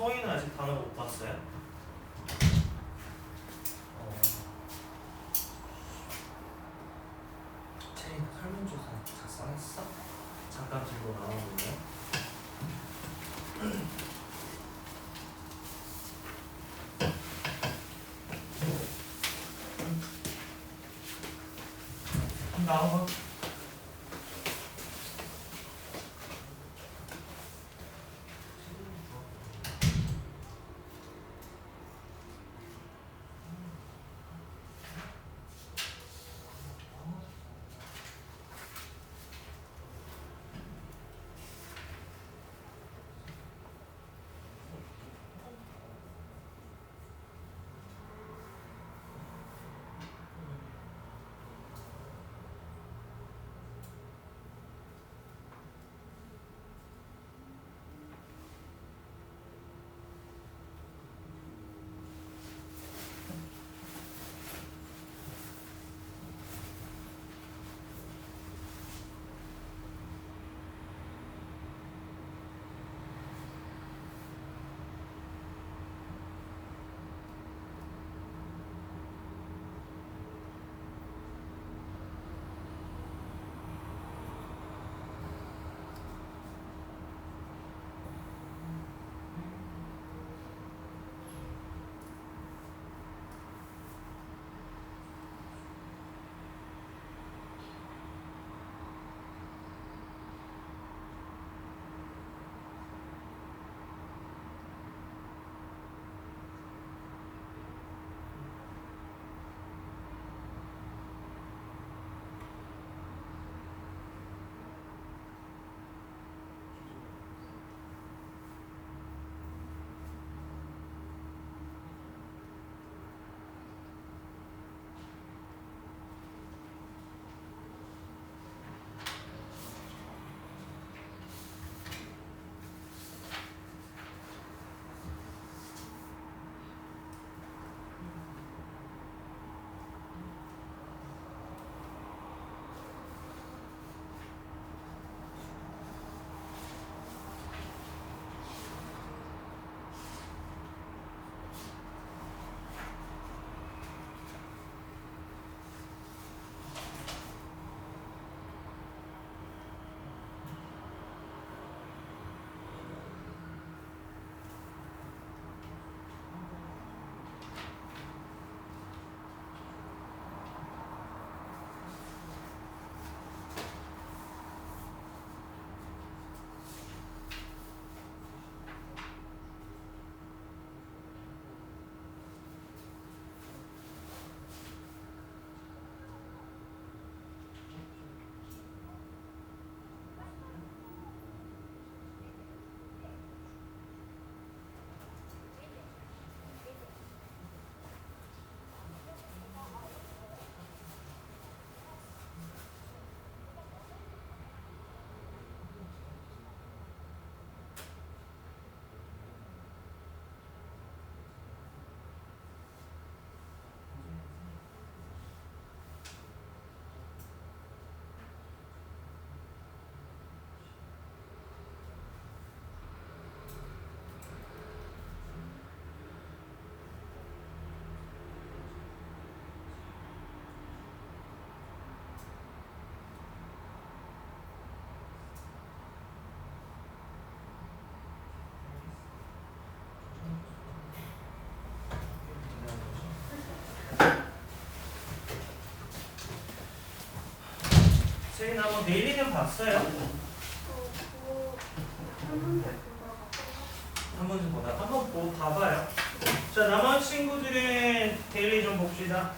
성인은 아직 단어 못 봤어요? 채이나 설문조사 작성했어? 잠깐 들고 나와볼래? 나와봐. 세인 한번 데일리는 봤어요? 한 번쯤 보다 한번 봐봐요. 자, 남은 친구들의 데일리 좀 봅시다.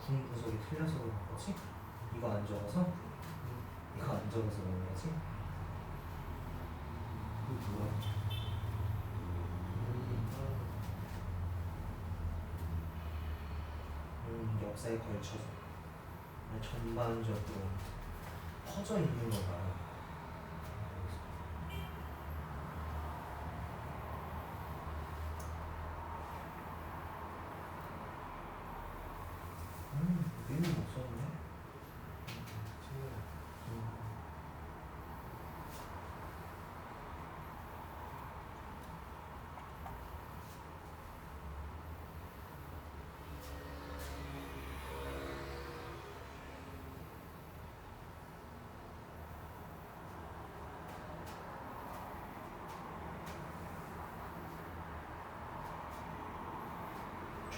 군 구석이 틀려서 그런 거지? 이거 안 적어서? 이거 안 적어서 그런 거지? 이거 뭐야? 역사에 걸쳐서 전반적으로 퍼져 있는 거가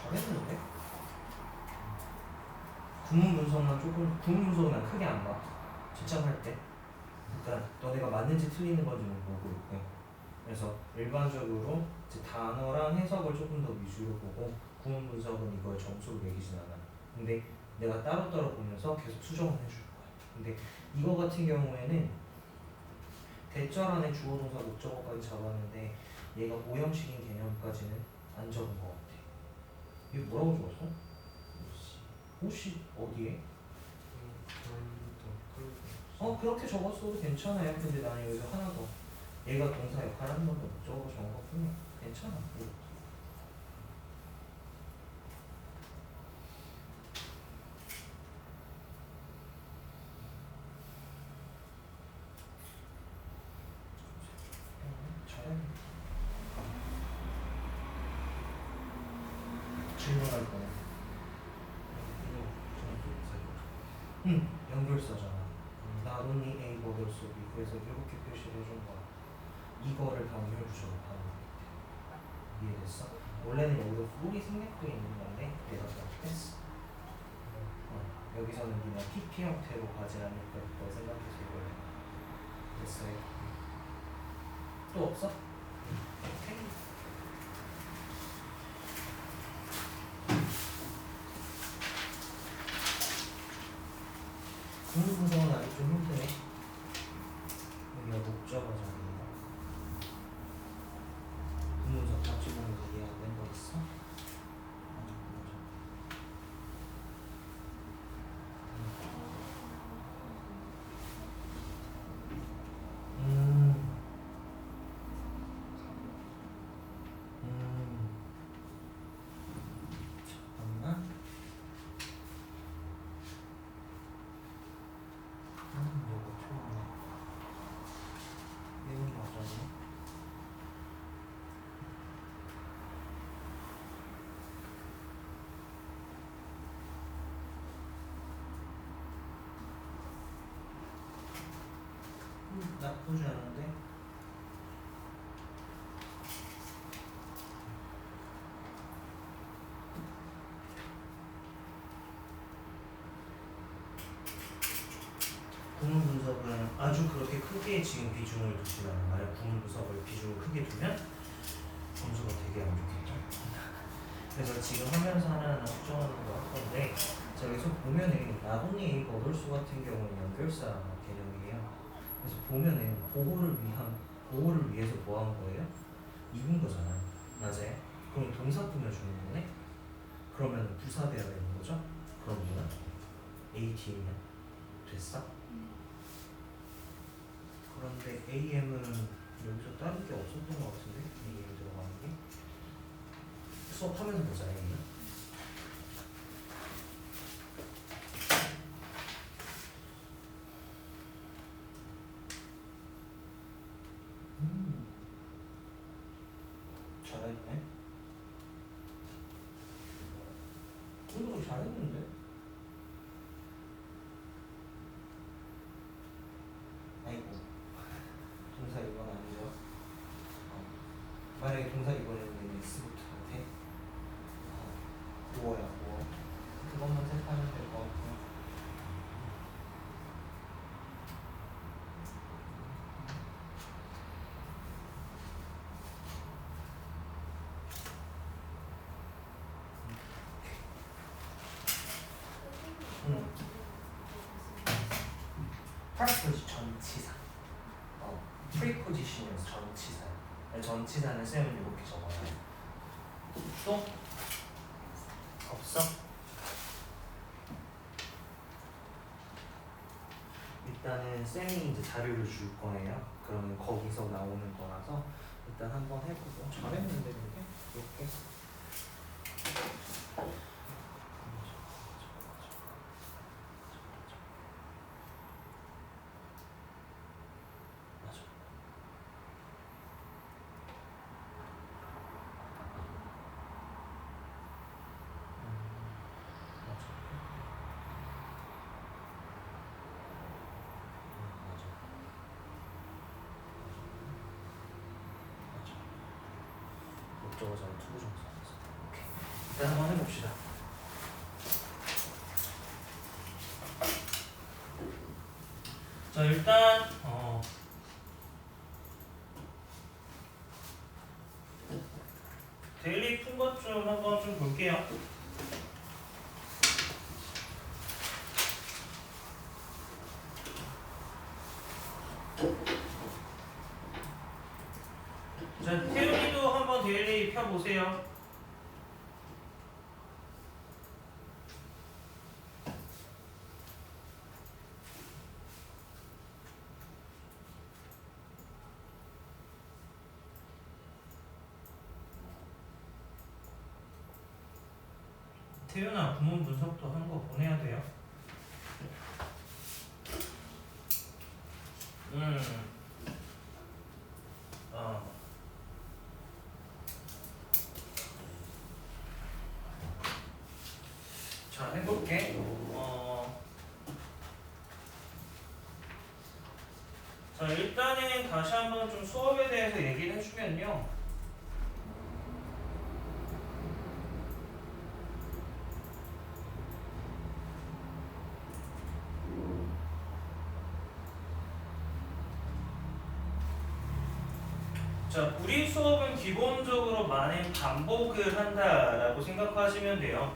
잘했는데? 구문 분석만 조금, 구문 분석은 난 크게 안 봐. 채점할 때. 그러니까 너네가 맞는지 틀리는 건지는 보고 있고. 그래서 일반적으로 이제 단어랑 해석을 조금 더 위주로 보고 구문 분석은 이걸 점수로 매기진 않아. 근데 내가 따로따로 보면서 계속 수정을 해줄 거야. 근데 이거 같은 경우에는 대절 안에 주어 동사 목적어까지 잡았는데 얘가 오형식인 개념까지는 안 적은 것 같아. 이거 뭐라고 적었어? 혹시 어디에? 그렇게 적었어도 괜찮아요. 근데 나는 여기서 하나 더 얘가 동사 역할하는 건데 목적어가 적은 것 뿐이야. 괜찮아. 잘해. 질문할 거야. 응, 연결사잖아. Not only A but also B. 그래서 이렇게 표시를 해준 거야. 이거를 연결 구조로 하는 거야. 이해됐어? 원래는 여기도 for이 생략돼 있는 건데 내가 잘못했어. 여기서는 그냥 PP 형태로 가지 않을까 더 생각해서 이걸 됐어요. 또 없어? 오케이. 구문 분석은 아직 좀 힘드네. 여기가 목적어잖아. 구문 분석 같이 보면서 이해하는 거 있어? 잠깐만. 이거 틀렸네. 얘는 맞았네. 나쁘지 않은데? 구문 분석은 아주 그렇게 크게 지금 비중을 두진 않아. 만약 구문 분석을 비중을 크게 두면 점수가 되게 안 좋겠죠. 그래서 지금 하면서 하나하나 수정하는 거 할 건데, 자 여기서 보면은 나돈이 A 버돌수 같은 경우는 연결사 개념이에요. 그래서 보면은 보호를 위해서 뭐 한 거예요? 입은 거잖아. 맞아요? 그럼 동사 꾸며주는 거네? 그러면 부사되어야 되는 거죠? 그럼 뭐야? AT면 됐어? 그런데 AM은 여기서 다른 게 없었던 것 같은데? AM 들어가는 게? 수업하면서 보자, AM은. 잘했네. 오늘도 잘했는데? 아이고. 동사 이건 아니죠? 만약에 동사 이번에는 S부터 돼? 보어야 보어. 그것만 색하면 될 것 같고. 프레포지 전치사. 프리포지션은 전치사. 전치사는 쌤은 이렇게 적어요. 또? 없어? 일단은 쌤이 이제 자료를 줄 거예요. 그러면 거기서 나오는 거라서 일단 한번 해보고. 잘했는데 이렇게? 맞아. 목적어 잘 투부정사. 오케이. 일단 한번 해봅시다. 자, 일단 데일리 푼 것 좀 한번 좀 볼게요. 자, 태훈이도 한번 데일리 펴보세요. 태윤아, 구문 분석도 한 거 보내야 돼요. 자, 해볼게. 자, 일단은 다시 한번 좀 수업에 대해서 얘기를 해주면요. 자, 우리 수업은 기본적으로 많은 반복을 한다라고 생각하시면 돼요.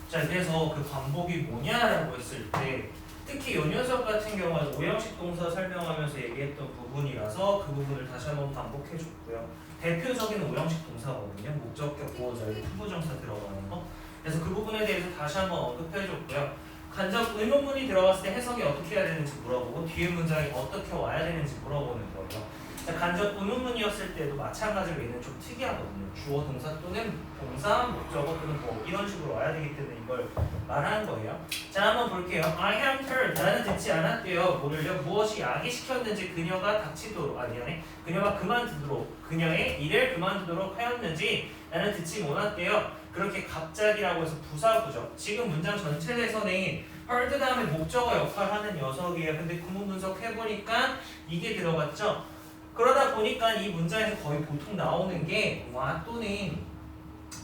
자, 그래서 그 반복이 뭐냐라고 했을 때 특히 요 녀석 같은 경우는 오형식 동사 설명하면서 얘기했던 부분이라서 그 부분을 다시 한번 반복해 줬고요. 대표적인 오형식 동사거든요. 목적격, 보어절, 투부정사 들어가는 거. 그래서 그 부분에 대해서 다시 한번 언급해 줬고요. 간접 의문문이 들어갔을 때 해석이 어떻게 해야 되는지 물어보고 뒤에 문장이 어떻게 와야 되는지 물어보는 거예요. 자, 간접 의문문이었을 때도 마찬가지로 얘는 좀 특이하거든요. 주어, 동사 또는 동사, 목적어 또는 뭐 이런 식으로 와야 되기 때문에 이걸 말하는 거예요. 자, 한번 볼게요. I have heard. 나는 듣지 않았대요. 뭐를요? 무엇이 야기시켰는지 그녀가 닥치도록, 미안해. 그녀가 그만두도록, 그녀의 일을 그만두도록 하였는지 나는 듣지 못했대요. 그렇게 갑자기라고 해서 부사구죠. 지금 문장 전체에서는 heard 다음에 목적어 역할을 하는 녀석이에요. 근데 구문 분석해보니까 이게 들어갔죠. 그러다 보니까 이 문장에서 거의 보통 나오는 게 와 또는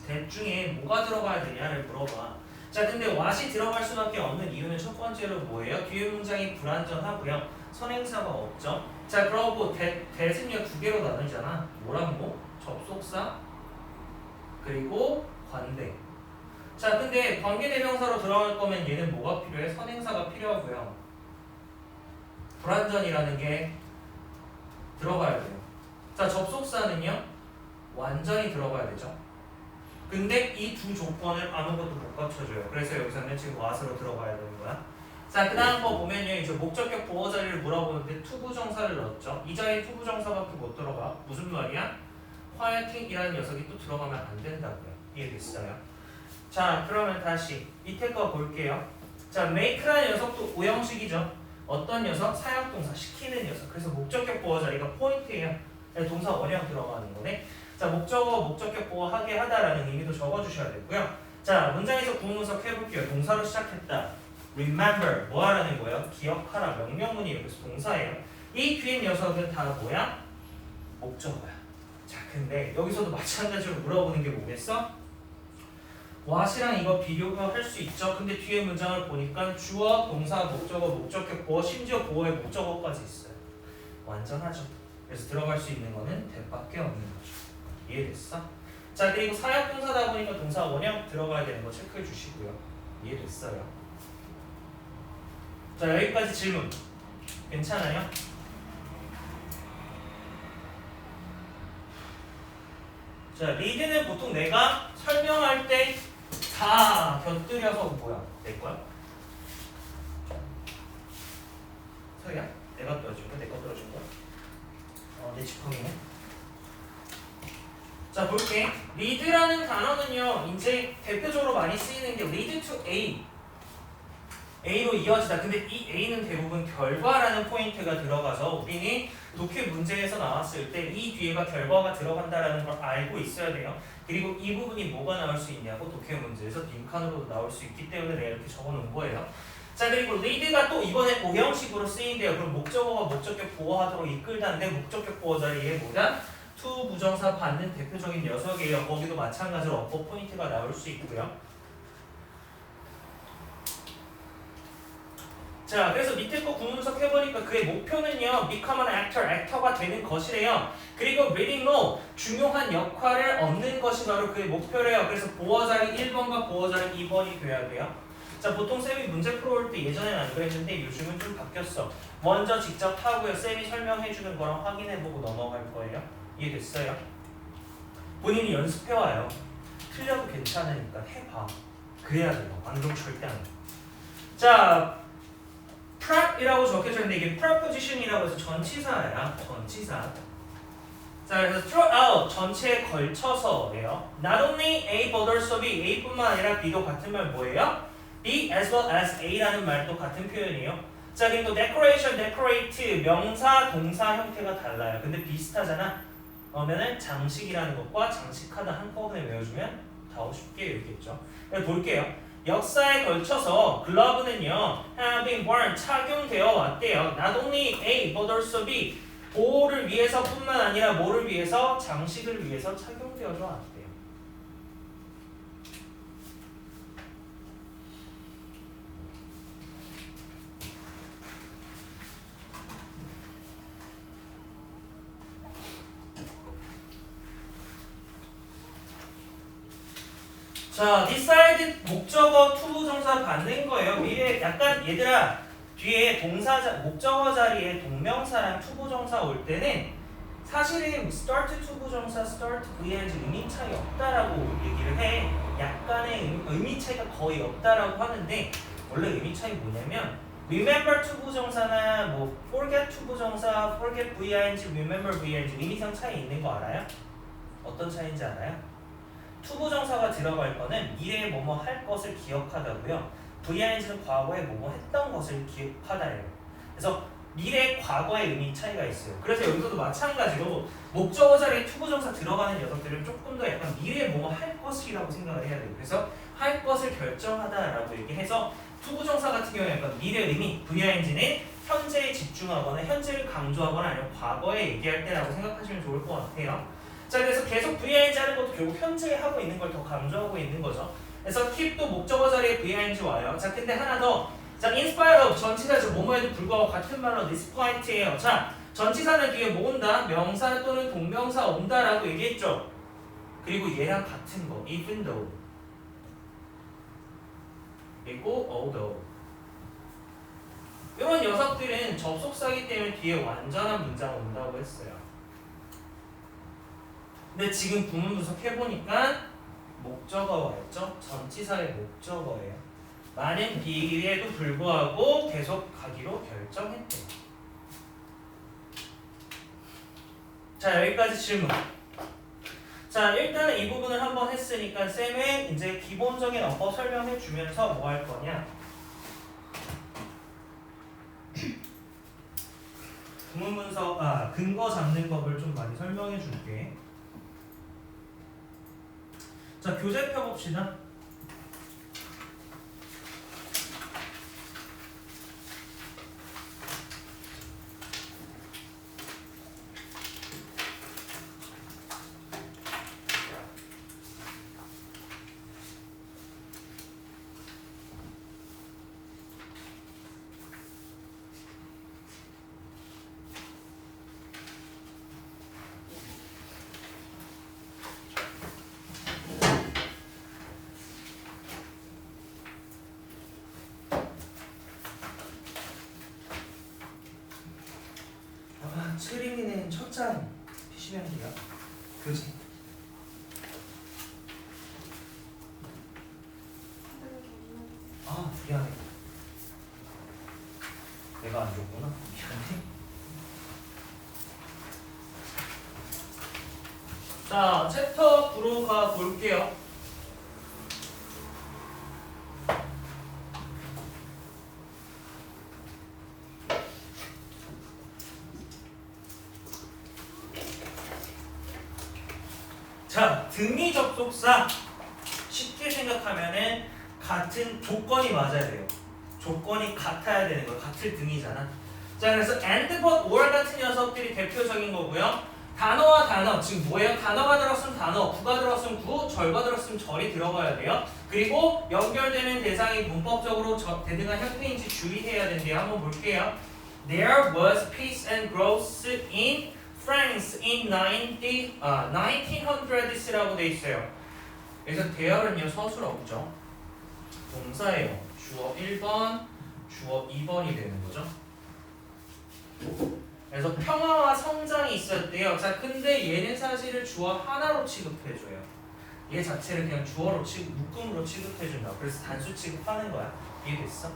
that 중에 뭐가 들어가야 되냐를 물어봐. 자, 근데 what이 들어갈 수밖에 없는 이유는 첫 번째로 뭐예요? 뒤에 문장이 불완전하고요. 선행사가 없죠. 자, 그러고 that은요 두 개로 나누잖아. 뭐랑 뭐? 접속사 그리고 관대. 자, 근데 관계대명사로 들어갈 거면 얘는 뭐가 필요해? 선행사가 필요하고요. 불완전이라는 게 들어가야 돼요. 자, 접속사는요 완전히 들어가야 되죠. 근데 이 두 조건을 아무것도 못 갖춰줘요. 그래서 여기서는 지금 what으로 들어가야 되는 거야. 자, 그 다음 거 보면요 이제 목적격 보어 자리를 물어보는데 투부정사를 넣었죠. 이 자리에 투부정사밖에 못 들어가. 무슨 말이야? 화이팅이라는 녀석이 또 들어가면 안 된다고요. 이해됐어요? 자, 그러면 다시 밑에 거 볼게요. 자, make라는 녀석도 오형식이죠. 어떤 녀석? 사역동사, 시키는 녀석. 그래서 목적격 보어 자리가 포인트예요. 동사 원형 들어가는 거네. 자, 목적어, 목적격 보어하게 하다라는 의미도 적어주셔야 되고요. 자, 문장에서 구문 분석 해볼게요. 동사로 시작했다. remember, 뭐 하라는 거예요? 기억하라, 명령문이에요. 그래서 동사예요. 이 뒤에 녀석은 다 뭐야? 목적어야. 자, 근데 여기서도 마찬가지로 물어보는 게 뭐겠어? what이랑 이거 비교할 수 있죠. 근데 뒤에 문장을 보니까 주어, 동사, 목적어, 목적격, 보어, 심지어 보어의 목적어까지 있어요. 완전하죠. 그래서 들어갈 수 있는 거는 that밖에 없는 거죠. 이해됐어? 자, 그리고 사역동사다 보니까 동사 원형 들어가야 되는 거 체크해 주시고요. 이해됐어요? 자, 여기까지 질문 괜찮아요? 자, 리드는 보통 내가 설명할 때 다 곁들여서 뭐야? 내 거야? 서희야? 내가 떨어진 거야? 내 거 떨어진 거야? 내 지팡이네. 자, 볼게. lead라는 단어는요 이제 대표적으로 많이 쓰이는 게 lead to A, A로 이어지다. 근데 이 A는 대부분 결과라는 포인트가 들어가서 우리는 독해 문제에서 나왔을 때 이 뒤에가 결과가 들어간다라는 걸 알고 있어야 돼요. 그리고 이 부분이 뭐가 나올 수 있냐고 독해 문제에서 빈칸으로도 나올 수 있기 때문에 내가 이렇게 적어놓은 거예요. 자, 그리고 lead가 또 이번에 오형식으로 쓰인대요. 그럼 목적어가 목적격 보어하도록 이끌다는데 목적격 보어 자리에 뭐다? to 부정사 받는 대표적인 녀석이에요. 거기도 마찬가지로 어퍼 포인트가 나올 수 있고요. 자, 그래서 밑에 거 구문석 해보니까 그의 목표는요, become an actor, 액터가 되는 것이래요. 그리고 reading law, 중요한 역할을 얻는 것이 바로 그의 목표래요. 그래서 보어 자리 1번과 보어 자리 2번이 돼야 돼요. 자, 보통 쌤이 문제 풀어올 때 예전에는 안 그랬는데 요즘은 좀 바뀌었어. 먼저 직접 하고요. 쌤이 설명해주는 거랑 확인해보고 넘어갈 거예요. 이해됐어요? 본인이 연습해와요. 틀려도 괜찮으니까 해봐. 그래야 돼요. 안 그러면 절대 안 돼. 자, prep이라고 적혀져 있는데 이게 preposition이라고 해서 전치사야. 전치사. 자, 그래서 throughout 전체에 걸쳐서예요. Not only A but also B, A뿐만 아니라 B도 같은 말 뭐예요? B as well as A라는 말도 같은 표현이에요. 자, 그리고 decoration, decorate 명사, 동사 형태가 달라요. 근데 비슷하잖아. 그러면은 장식이라는 것과 장식하다 한꺼번에 외워주면 더 쉽게 읽겠죠. 볼게요. 역사에 걸쳐서 글러브는요, having worn 착용되어 왔대요. Not only A but also B 보호를 위해서뿐만 아니라 뭐를 위해서? 장식을 위해서 착용되어져 왔대요. 자, decide 목적어 투부정사 받는 거예요. 미래 약간 얘들아 뒤에 목적어 자리에 동명사랑 투부정사 올 때는 사실은 start 투부정사, start vng 의미 차이 없다라고 얘기를 해. 약간의 의미 차이가 거의 없다라고 하는데 원래 의미 차이 뭐냐면 remember 투부정사나 뭐 forget 투부정사, forget ving, remember ving 의미상 차이 있는 거 알아요? 어떤 차이인지 알아요? 투부정사가 들어갈 거는 미래에 뭐뭐 할 것을 기억하다고요. VING는 과거에 뭐뭐 했던 것을 기억하다예요. 그래서 미래, 과거의 의미 차이가 있어요. 그래서 여기서도 마찬가지로 목적어 자리에 투부정사 들어가는 녀석들은 조금 더 약간 미래에 뭐뭐 할 것이라고 생각을 해야 돼요. 그래서 할 것을 결정하다라고 얘기해서 투부정사 같은 경우에 약간 미래 의미, VING는 현재에 집중하거나 현재를 강조하거나 아니면 과거에 얘기할 때라고 생각하시면 좋을 것 같아요. 자, 그래서 계속 VING 하는 것도 결국 현재 하고 있는 걸 더 강조하고 있는 거죠. 그래서 keep도 목적어 자리에 VING 와요. 자, 근데 하나 더. 자, inspire of 전치사죠. 뭐뭐에도 불구하고 같은 말로 despite예요. 자, 전치사는 뒤에 뭐 온다? 명사 또는 동명사 온다라고 얘기했죠. 그리고 얘랑 같은 거, even though. 그리고 although. 이런 녀석들은 접속사이기 때문에 뒤에 완전한 문장 온다고 했어요. 근데 지금 구문 분석해보니까 목적어였죠? 전치사의 목적어예요. 많은 비에도 불구하고 계속 가기로 결정했대요. 자, 여기까지 질문. 자, 일단은 이 부분을 한번 했으니까 쌤은 이제 기본적인 어법 설명해 주면서 뭐 할 거냐? 구문 분석, 근거 잡는 법을 좀 많이 설명해 줄게. 자, 교재 펴봅시다. 스크린에는 첫 장 피시면 돼요. 교재. 미안해. 내가 안 줬구나. 미안해. 자, 챕터 9로 가 볼게요. 자, 등위 접속사 쉽게 생각하면은 같은 조건이 맞아야 돼요. 조건이 같아야 되는 거예요. 같을 등이잖아. 자, 그래서 and, but, or 같은 녀석들이 대표적인 거고요. 단어와 단어, 지금 뭐예요? 단어가 들었으면 단어, 구가 들었으면 구, 절가 들었으면 절이 들어가야 돼요. 그리고 연결되는 대상이 문법적으로 대등한 형태인지 주의해야 된대요. 한번 볼게요. There was peace and growth in France in 1900s라고 돼 있어요. 그래서 there는요 서술 없죠. 동사예요. 주어 1번, 주어 2번이 되는 거죠. 그래서 평화와 성장이 있었대요. 자, 근데 얘는 사실을 주어 하나로 취급해줘요. 얘 자체를 그냥 주어로 묶음으로 취급해준다. 그래서 단수 취급하는 거야. 이해됐어?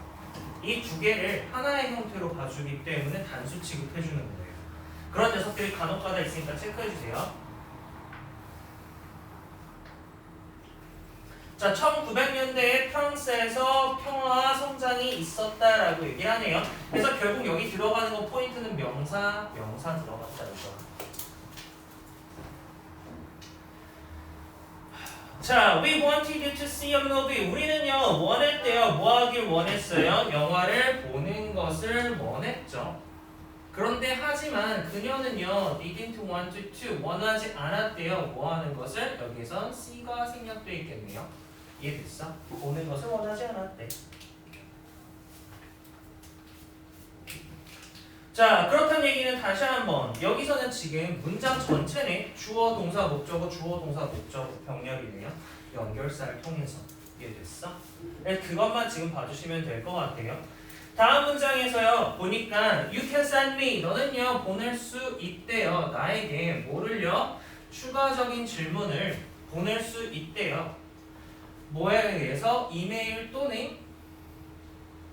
이 두 개를 하나의 형태로 봐주기 때문에 단수 취급해주는 거예요. 그런 녀석들이 간혹가다 있으니까 체크해주세요. 자, 1900년대에 프랑스에서 평화와 성장이 있었다라고 얘기를 하네요. 그래서 결국 여기 들어가는 거 포인트는 명사 들어갔다는 거. 자, we wanted you to see a movie. 우리는요, 원할 때요, 뭐 하길 원했어요? 영화를 보는 것을 원했죠. 그런데 하지만 그녀는요, didn't want to, 원하지 않았대요. 뭐 하는 것을? 여기선 C가 생략되어 있겠네요. 이해됐어? 보는 것을 원하지 않았대. 자, 그렇다는 얘기는 다시 한번 여기서는 지금 문장 전체네. 주어, 동사, 목적어, 주어, 동사, 목적어 병렬이네요. 연결사를 통해서. 이해됐어? 그것만 지금 봐주시면 될 것 같아요. 다음 문장에서요. 보니까 You can send me. 너는요 보낼 수 있대요. 나에게 뭐를요? 추가적인 질문을 보낼 수 있대요. 뭐에 의해서? 이메일 또는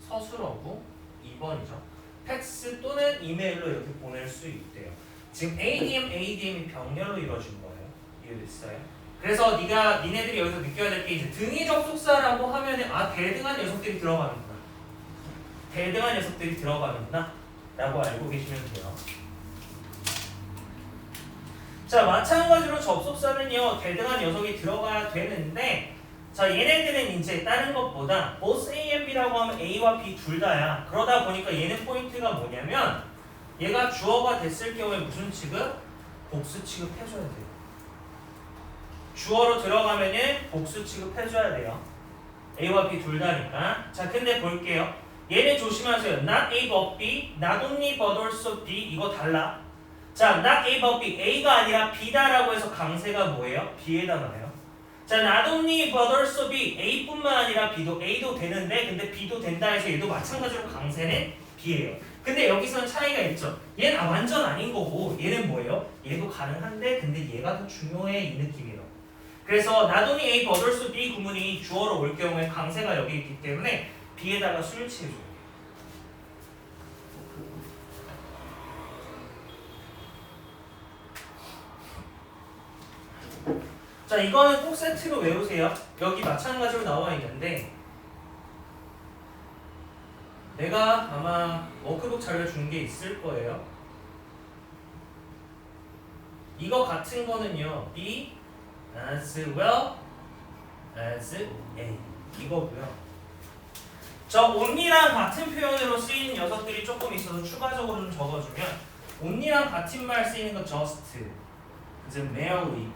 서술어구 2번이죠. 팩스 또는 이메일로 이렇게 보낼 수 있대요. 지금 ADM이 병렬로 이루어진 거예요. 이해됐어요? 그래서 니네들이 여기서 느껴야 될 게 이제 등위 접속사라고 하면은 대등한 녀석들이 들어가는구나. 대등한 녀석들이 들어가는구나 라고 알고 계시면 돼요. 자, 마찬가지로 접속사는요 대등한 녀석이 들어가야 되는데, 자, 얘네들은 이제 다른 것보다 both A and B라고 하면 A와 B 둘 다야. 그러다 보니까 얘는 포인트가 뭐냐면 얘가 주어가 됐을 경우에 무슨 취급? 복수 취급해줘야 돼요. 주어로 들어가면은 복수 취급해줘야 돼요. A와 B 둘 다니까. 자, 근데 볼게요. 얘는 조심하세요. Not A but B, not only but also B. 이거 달라. 자, not A but B. A가 아니라 B다라고 해서 강세가 뭐예요? B에다 놔요. 자, not only but also B. A뿐만 아니라 B도, A도 되는데 근데 B도 된다 해서 얘도 마찬가지로 강세는 B예요. 근데 여기서는 차이가 있죠. 얘는 완전 아닌 거고 얘는 뭐예요? 얘도 가능한데 근데 얘가 더 중요해 이 느낌이에요. 그래서 not only A but also B 구문이 주어로 올 경우에 강세가 여기 있기 때문에 B에다가 수를 취해줘요. 자, 이거는 꼭 세트로 외우세요. 여기 마찬가지로 나와 있는데 내가 아마 워크북 자료 준 게 있을 거예요. 이거 같은 거는요. B as well as A 이거고요. 저 only랑 같은 표현으로 쓰이는 녀석들이 조금 있어서 추가적으로 좀 적어주면 only랑 같은 말 쓰이는 거 just, 이제 merely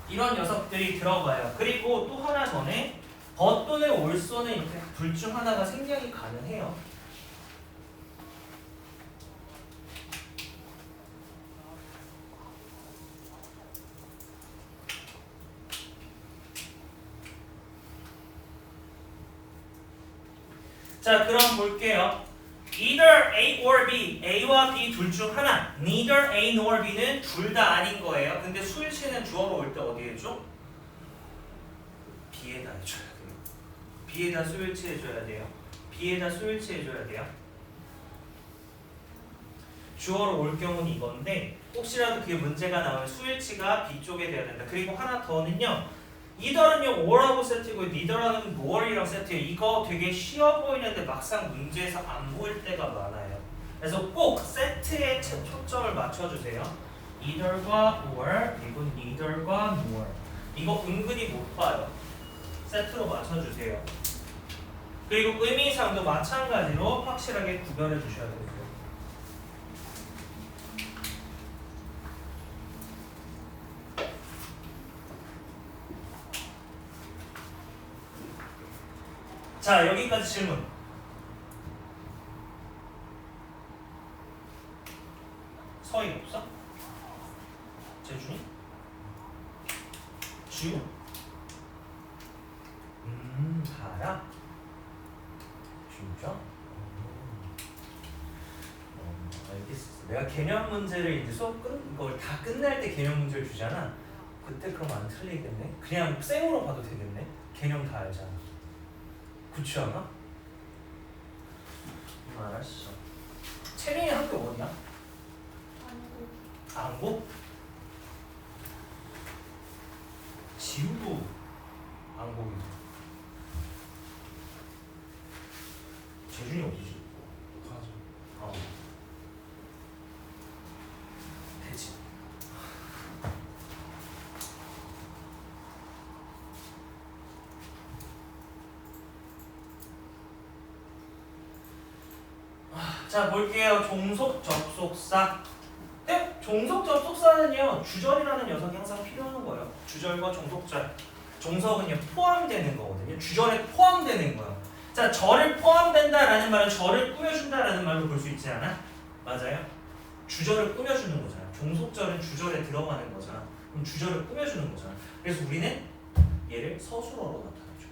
이런 녀석들이 들어가요. 그리고 또 하나 더네. but 또는 also는 이렇게 둘 중 하나가 생략이 가능해요. 자, 그럼 볼게요. Either A or B, A와 B 둘 중 하나. Neither A nor B는 둘 다 아닌 거예요. 근데 수일치는 주어로 올 때 어디에 해줘? B에다 해줘야 돼요. B에다 수일치 해줘야 돼요. B에다 수일치 해줘야 돼요. 주어로 올 경우는 이건데 혹시라도 그게 문제가 나오면 수일치가 B 쪽에 돼야 된다. 그리고 하나 더는요. either는요 or하고 세트고 neither는 nor이랑 세트예요. 이거 되게 쉬워 보이는데 막상 문제에서 안 보일 때가 많아요. 그래서 꼭 세트에 초점을 맞춰주세요. either과 or 그리고 neither과 nor. 이거 은근히 못 봐요. 세트로 맞춰주세요. 그리고 의미상도 마찬가지로 확실하게 구별해 주셔야 돼요. 자, 여기까지 질문. 서희 없어? 재준이? 지우? 다야? 진짜? 알겠어. 내가 개념 문제를 이제 수업 이걸 다 끝날 때 개념 문제를 주잖아. 그때 그럼 안 틀리겠네. 그냥 생으로 봐도 되겠네. 개념 다 알잖아. 그렇지 않아? 알았어. 채린이 학교 어디야? 안고? 지우도 안고이죠. 재준이 어디지? 가죠. 어. 되지. 자, 볼게요. 종속 접속사. 네? 종속 접속사는요, 주절이라는 녀석이 항상 필요한 거예요. 주절과 종속절. 종속은요, 포함되는 거거든요. 주절에 포함되는 거예요. 자, 절을 포함된다라는 말은 절을 꾸며준다라는 말로 볼 수 있지 않아? 맞아요? 주절을 꾸며주는 거잖아. 종속절은 주절에 들어가는 거잖아. 그럼 주절을 꾸며주는 거잖아. 그래서 우리는 얘를 서술어로 나타내죠.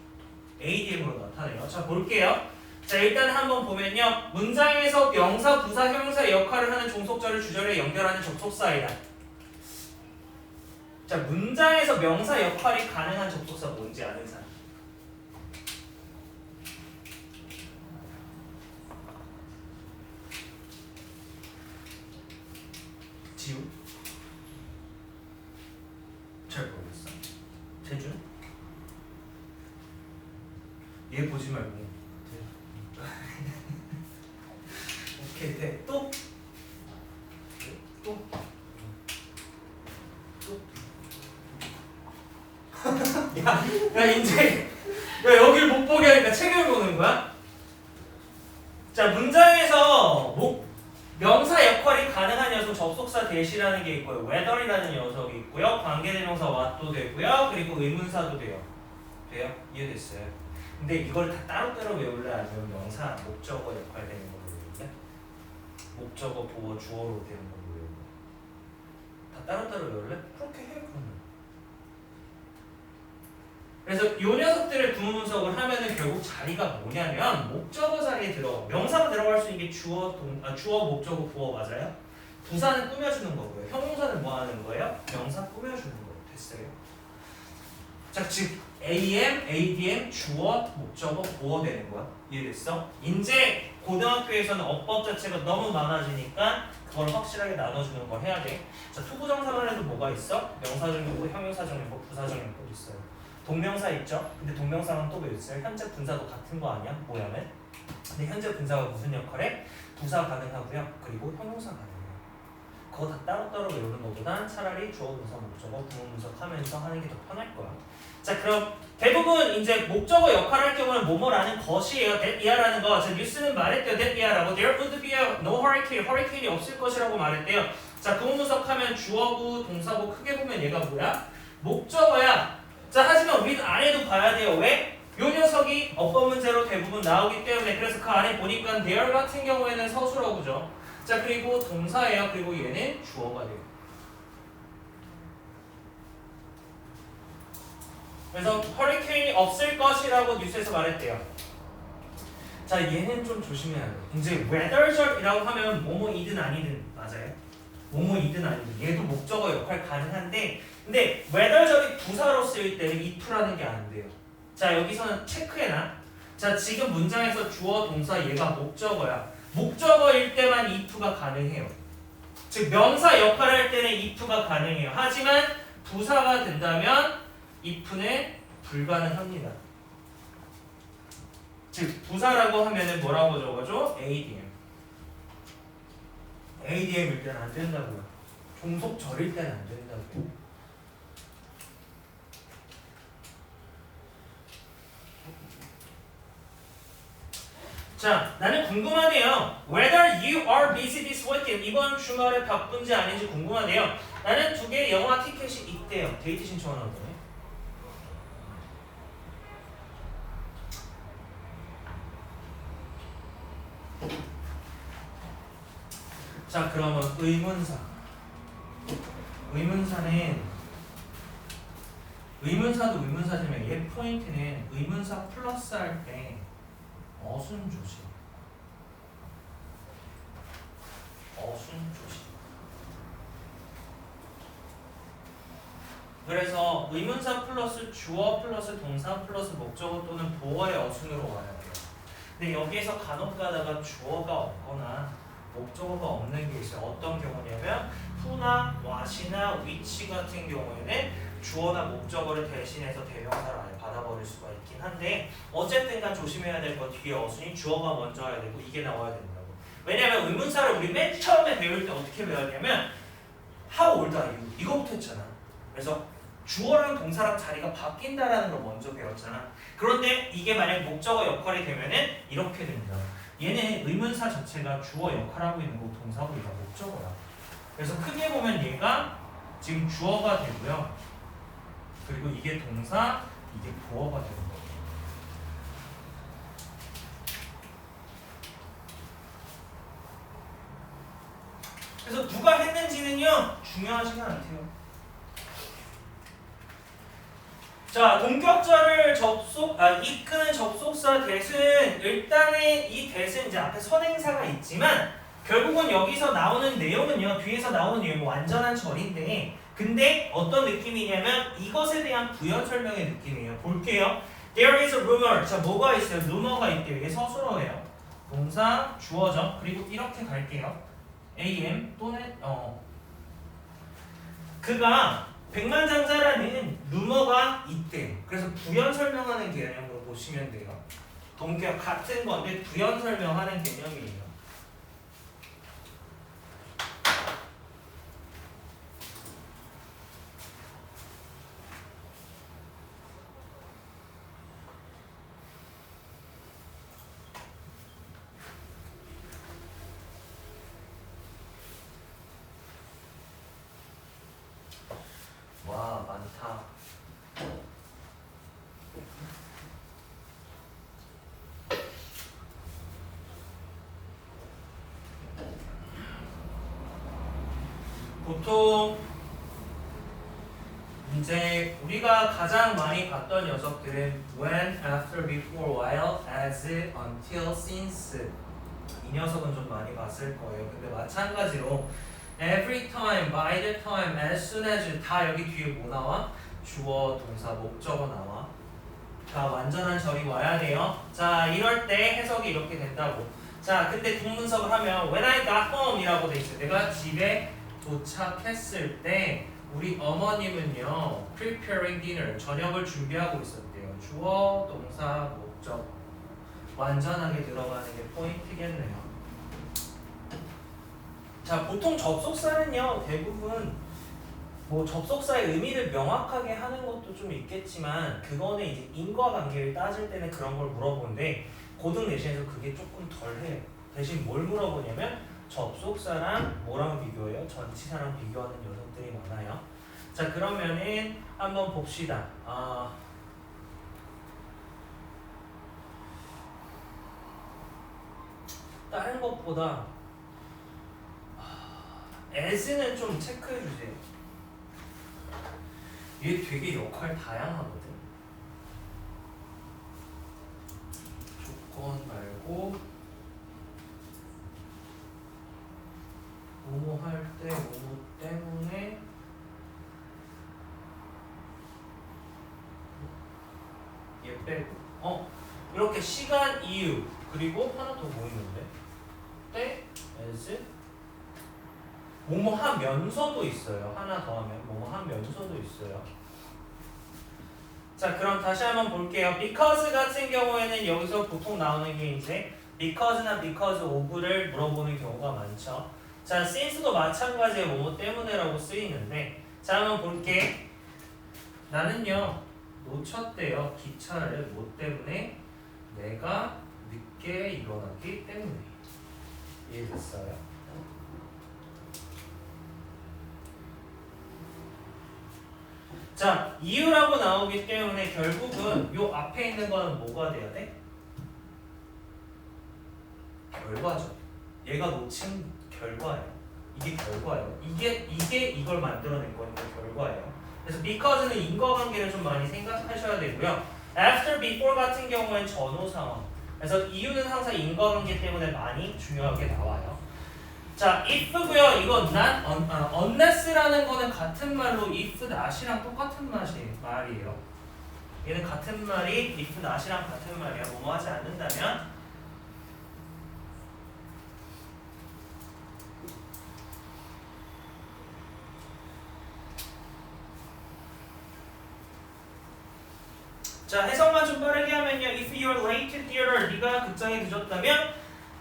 ADM으로 나타내요. 자, 볼게요. 자, 일단 한번 보면요. 문장에서 명사, 부사, 형용사의 역할을 하는 종속절을 주절에 연결하는 접속사이다. 자, 문장에서 명사 역할이 가능한 접속사 뭔지 아는 사람? 지우? 잘 모르겠어. 재준? 얘 보지 말고. 오케이, 돼. 또? 또? 또? 야, 이제 야, 여길 못 보게 하니까 책을 보는 거야? 자, 문장에서 명사 역할이 가능한 녀석 접속사 대시라는 게 있고요. whether이라는 녀석이 있고요. 관계대명사 what도 되고요. 그리고 의문사도 돼요. 돼요? 이해됐어요? 근데 이걸 다 따로따로 외울래? 아니면 명사, 목적어 역할 되는 걸로 외울래? 목적어, 보어, 주어로 되는 걸로 외울래? 다 따로따로 외울래? 그렇게 해, 그러면. 그래서 이 녀석들을 구문 분석을 하면은 결국 자리가 뭐냐면 목적어 자리에 들어가. 명사가 들어갈 수 있는 게 주어, 주어, 목적어, 보어 맞아요? 부사는 꾸며주는 거고요. 형용사는 뭐 하는 거예요? 명사 꾸며주는 거예요. 됐어요? 자, 즉 AM, ADM, 주어, 목적어, 보어 되는 거야. 이해됐어? 이제 고등학교에서는 어법 자체가 너무 많아지니까 그걸 확실하게 나눠주는 걸 해야 돼. 자, 투부정사만 해도 뭐가 있어? 명사정형법, 형용사정형법, 부사정형법 있어요. 동명사 있죠? 근데 동명사는 또 뭐 있어요? 현재 분사도 같은 거 아니야? 모양은? 근데 현재 분사가 무슨 역할에? 부사 가능하고요. 그리고 형용사 가능해요. 그거 다 따로따로 외우는 것보단 차라리 주어, 분사, 목적어, 구문 분석하면서 하는 게 더 편할 거야. 자, 그럼 대부분 이제 목적어 역할을 할 경우는 뭐뭐라는 것이에요. that year라는 거. 자, 뉴스는 말했대요. that year라고. There would be no hurricane. 허리케인이 없을 것이라고 말했대요. 자, 구문 분석하면 주어고 동사고 크게 보면 얘가 뭐야? 목적어야. 자, 하지만 우리는 안에도 봐야 돼요. 왜? 요 녀석이 어법 문제로 대부분 나오기 때문에. 그래서 그 안에 보니까 there 같은 경우에는 서술어구죠. 자, 그리고 동사예요. 그리고 얘는 주어가 돼요. 그래서 허리케인이 없을 것이라고 뉴스에서 말했대요. 자, 얘는 좀 조심해야 돼요. 이제 weather절이라고 하면 뭐뭐이든 아니든 맞아요. 뭐뭐이든 아니든 얘도 목적어 역할 가능한데, 근데 weather절이 부사로 쓰일 때는 if라는 게 안 돼요. 자, 여기서는 체크해놔. 자, 지금 문장에서 주어 동사 얘가 목적어야. 목적어일 때만 if가 가능해요. 즉 명사 역할을 할 때는 if가 가능해요. 하지만 부사가 된다면 if는 불가능합니다. 즉 부사라고 하면은 뭐라고 적어줘? ADM. ADM일 때는 안 된다고요. 종속절일 때는 안 된다고요. 자, 나는 궁금하네요. Whether you are busy this weekend. 이번 주말에 바쁜지 아닌지 궁금하네요. 나는 2개의 영화 티켓이 있대요. 데이트 신청하는 거네. 자, 그러면 의문사. 의문사도 의문사지만 얘 포인트는 의문사 플러스 할 때 어순 조심. 그래서 의문사 플러스 주어 플러스 동사 플러스 목적어 또는 보어의 어순으로 와야 돼요. 근데 여기에서 간혹 가다가 주어가 없거나 목적어가 없는 게 있어요. 어떤 경우냐면 who나 what이나 which 같은 경우에는 주어나 목적어를 대신해서 대명사를 아예 받아버릴 수가 있긴 한데 어쨌든간 조심해야 될 건 뒤에 어순이 주어가 먼저 와야 되고 이게 나와야 된다고. 왜냐면 의문사를 우리 맨 처음에 배울 때 어떻게 배웠냐면 how old are you? 이거부터 했잖아. 그래서 주어랑 동사랑 자리가 바뀐다라는 걸 먼저 배웠잖아. 그런데 이게 만약 목적어 역할이 되면은 이렇게 된다. 얘는 의문사 자체가 주어 역할하고 있는 거 동사고 얘가 목적어야. 그래서 크게 보면 얘가 지금 주어가 되고요. 그리고 이게 동사, 이게 보어가 되는 거예요. 그래서 누가 했는지는요 중요하지는 않대요. 자, 동격자를 이끄는 접속사 대신 일단은 이 대신 이제 앞에 선행사가 있지만 결국은 여기서 나오는 내용은요 뒤에서 나오는 내용은 완전한 절인데 근데 어떤 느낌이냐면 이것에 대한 부연 설명의 느낌이에요. 볼게요. There is a rumor. 자, 뭐가 있어요? 루머가 있대요. 이게 서술어예요. 동사 주어죠. 그리고 이렇게 갈게요. am 또는 그가 백만장자라는 루머가 있대요. 그래서 부연 설명하는 개념으로 보시면 돼요. 동격 같은 건데 부연 설명하는 개념이에요. 와, 많다. 보통 이제 우리가 가장 많이 봤던 녀석들은 when, after, before, while, as, until, since 이 녀석은 좀 많이 봤을 거예요. 근데 마찬가지로 every time, by the time, as soon as 다 여기 뒤에 뭐 나와? 주어, 동사, 목적어 나와. 다 완전한 절이 와야 돼요. 자, 이럴 때 해석이 이렇게 된다고. 자, 근데 동문석을 하면 when I got home 이라고 돼 있어요. 내가 집에 도착했을 때 우리 어머님은요 preparing dinner, 저녁을 준비하고 있었대요. 주어, 동사, 목적 완전하게 들어가는 게 포인트겠네요. 자, 보통 접속사는요 대부분 뭐 접속사의 의미를 명확하게 하는 것도 좀 있겠지만 그거는 이제 인과관계를 따질 때는 그런 걸 물어보는데 고등 내신에서 그게 조금 덜해요. 대신 뭘 물어보냐면 접속사랑 뭐랑 비교해요? 전치사랑 비교하는 녀석들이 많아요. 자, 그러면은 한번 봅시다. 다른 것보다 as는 좀 체크해 주세요. 얘 되게 역할 다양하거든. 조건 말고 뭐뭐 할 때 뭐뭐 때문에 얘 빼고 이렇게 시간, 이유 그리고 하나 더 뭐 있는데 때, as 뭐뭐 하면서도 있어요. 하나 더 하면 뭐뭐 하면서도 있어요. 자, 그럼 다시 한번 볼게요. because 같은 경우에는 여기서 보통 나오는 게 이제 because나 because of를 물어보는 경우가 많죠. 자, since도 마찬가지에 뭐뭐 때문에라고 쓰이는데 자, 한번 볼게. 나는요 놓쳤대요. 기차를 뭐 때문에? 내가 늦게 일어났기 때문에. 이해됐어요? 자, 이유라고 나오기 때문에 결국은 요 앞에 있는 거는 뭐가 돼야 돼? 결과죠. 얘가 놓친 결과예요. 이게 결과예요. 이게 이걸 만들어낸 거니까 결과예요. 그래서 because는 인과관계를 좀 많이 생각하셔야 되고요. after, before 같은 경우엔 전후 상황. 그래서 이유는 항상 인과관계 때문에 많이 중요하게 나와요. 자, if고요. 이거 unless라는 거는 같은 말로 if, not이랑 똑같은 말이에요. 얘는 같은 말이 if, not이랑 같은 말이야. 뭐뭐 하지 않는다면. 자, 해석만 좀 빠르게 하면요. If you're late to theater, 네가 극장에 늦었다면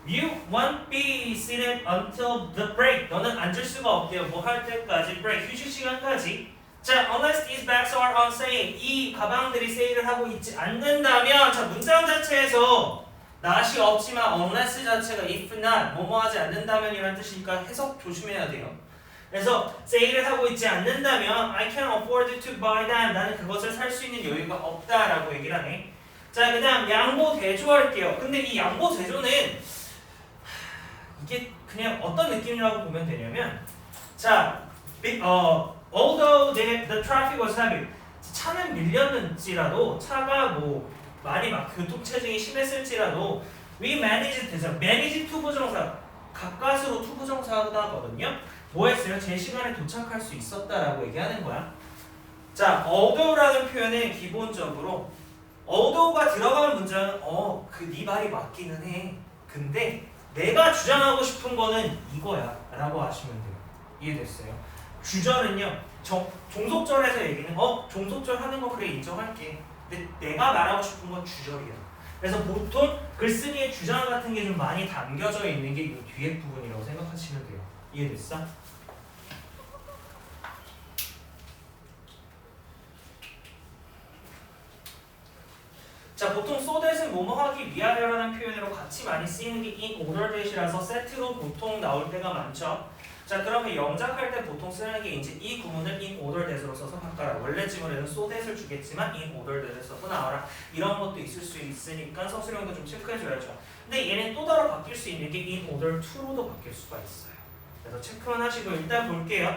you won't be seated until the break. 너는 앉을 수가 없대요. 뭐 할 때까지? break, 휴식 시간까지. 자, unless these bags are on sale. 이 가방들이 세일을 하고 있지 않는다면, 자, 문장 자체에서 not이 없지만 unless 자체가 if not, 뭐뭐 하지 않는다면 이라는 뜻이니까 해석 조심해야 돼요. 그래서 세일을 하고 있지 않는다면 I can't afford to buy them. 나는 그것을 살 수 있는 여유가 없다라고 얘기를 하네. 자, 그 다음 양보 대조할게요. 근데 이 양보 대조는 이게 그냥 어떤 느낌이라고 보면 되냐면, 자, although the traffic was heavy. 차는 밀렸는지라도, 차가 뭐 많이 막 교통체증이 심했을지라도 we managed 되죠. manage 투부정사, 가까스로 투부정사하거든요. 뭐 했어요? 제 시간에 도착할 수 있었다라고 얘기하는 거야. 자, although라는 표현은 기본적으로 although가 들어가는 문장은 네 말이 맞기는 해. 근데 내가 주장하고 싶은 거는 이거야 라고 하시면 돼요. 이해됐어요? 주절은요, 종속절에서 얘기는 종속절 하는 거 그래 인정할게. 근데 내가 말하고 싶은 건 주절이야. 그래서 보통 글쓰기의 주장 같은 게 좀 많이 담겨져 있는 게 이 뒤에 부분이라고 생각하시면 돼요. 이해됐어? 자, 보통 so that은 뭐뭐 하기 위하여라는 표현으로 같이 많이 쓰이는 게 in order that이라서 세트로 보통 나올 때가 많죠. 자, 그러면 영작할 때 보통 쓰는 게 이제 이 구문을 in order that으로 써서 바꿔라. 원래 지문에는 so that을 주겠지만 in order that을 써서 나와라. 이런 것도 있을 수 있으니까 서술형도 좀 체크해줘야죠. 근데 얘는 또 다르게 바뀔 수 있는 게 in order to로도 바뀔 수가 있어요. 그래서 체크만 하시고 일단 볼게요.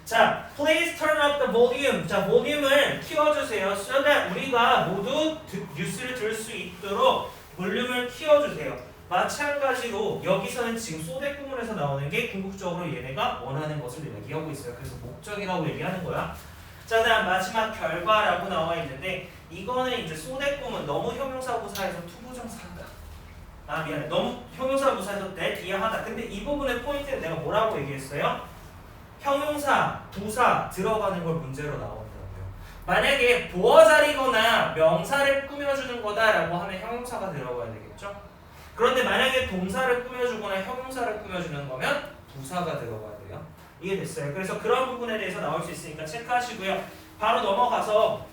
자, please turn up the volume. 자, 볼륨을 키워주세요. so that 우리가 모두 뉴스를 들을 수 있도록 볼륨을 키워주세요. 마찬가지로 여기서는 지금 소대 구문에서 나오는 게 궁극적으로 얘네가 원하는 것을 얘기하고 있어요. 그래서 목적이라고 얘기하는 거야. 자, 다음 마지막 결과라고 나와 있는데 이거는 이제 소대 구문 너무 형용사부사에서 투부정사하다. 아, 미안해. 너무 형용사부사에서 내 뒤에 하다. 근데 이 부분의 포인트는 내가 뭐라고 얘기했어요? 형용사, 부사 들어가는 걸 문제로 나오더라고요. 만약에 보어자리거나 명사를 꾸며주는 거다라고 하면 형용사가 들어가야 되겠죠? 그런데 만약에 동사를 꾸며주거나 형용사를 꾸며주는 거면 부사가 들어가야 돼요. 이해됐어요? 그래서 그런 부분에 대해서 나올 수 있으니까 체크하시고요. 바로 넘어가서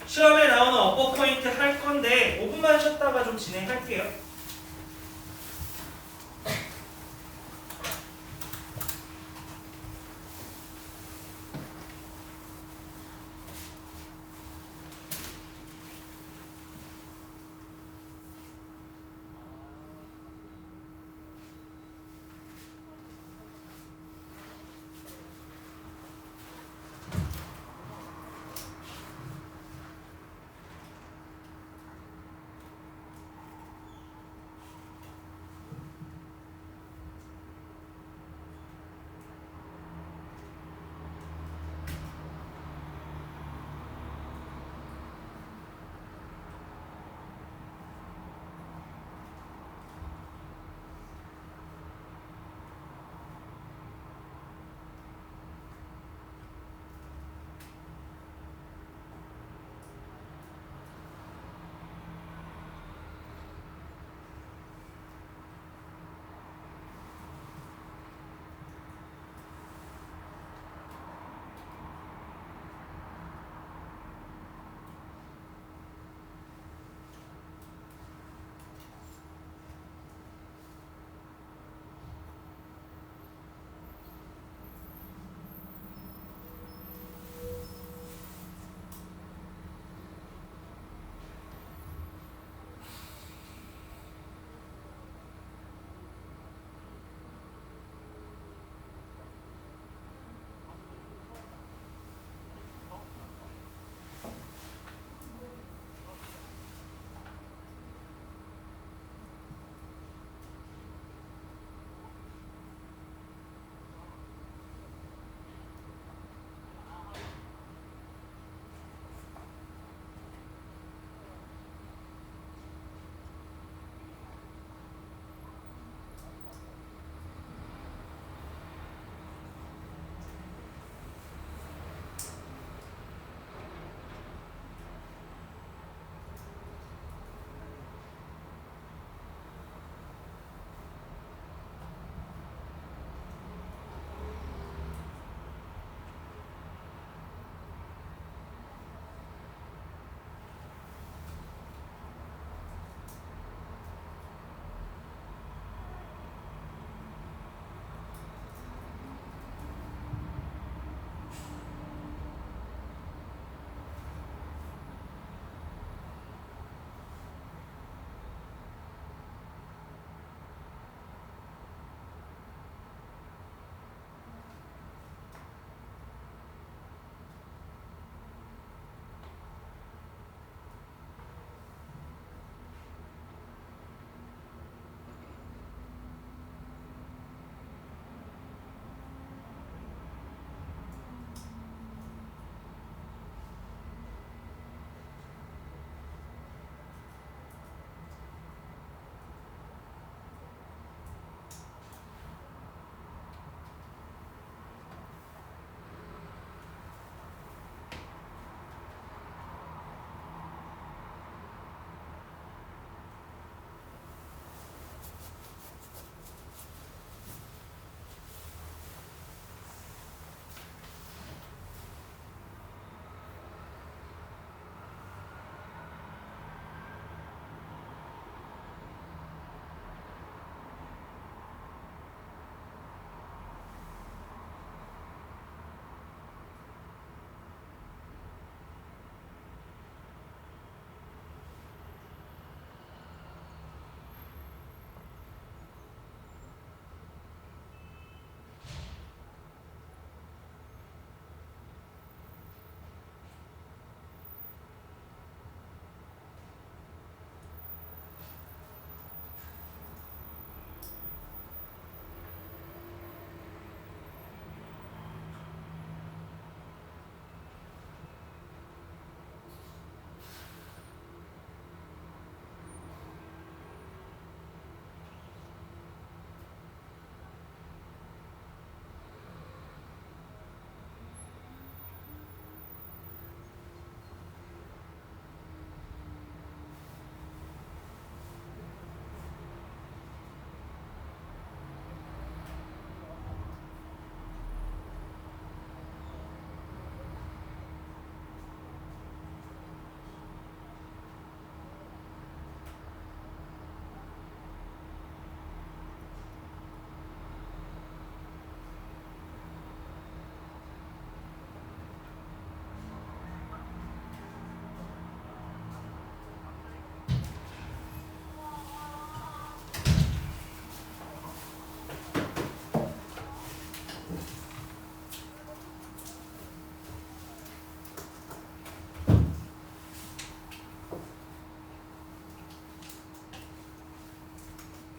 시험에 나오는 어법 포인트 할 건데 5분만 쉬었다가 좀 진행할게요.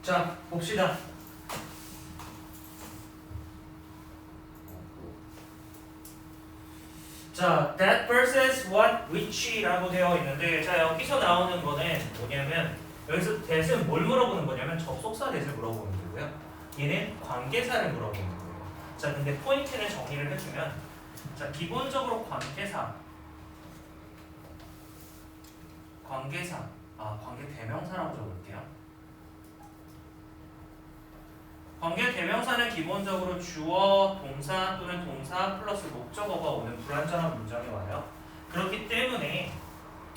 자, 봅시다. 자, that versus what which라고 되어 있는데, 자 여기서 나오는 거는 뭐냐면, 여기서 that은 뭘 물어보는 거냐면 접속사 that을 물어보는 거고요. 얘는 관계사를 물어보는 거예요. 자, 근데 포인트는 정리를 해주면, 자 기본적으로 관계사, 관계 대명사라고 적을게요. 관계 대명사는 기본적으로 주어, 동사 또는 동사 플러스 목적어가 오는 불완전한 문장이 와요. 그렇기 때문에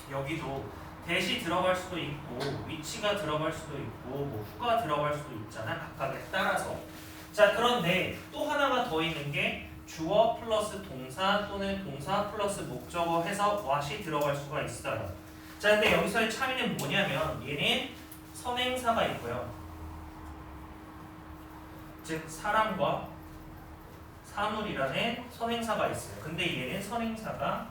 여기도 that이 들어갈 수도 있고 which가 들어갈 수도 있고 뭐 who가 들어갈 수도 있잖아, 각각에 따라서. 자, 그런데 또 하나가 더 있는 게 주어 플러스 동사 또는 동사 플러스 목적어 해서 what이 들어갈 수가 있어요. 자, 근데 여기서의 차이는 뭐냐면 얘는 선행사가 있고요. 즉 사람과 사물이라는 선행사가 있어요. 근데 얘는 선행사가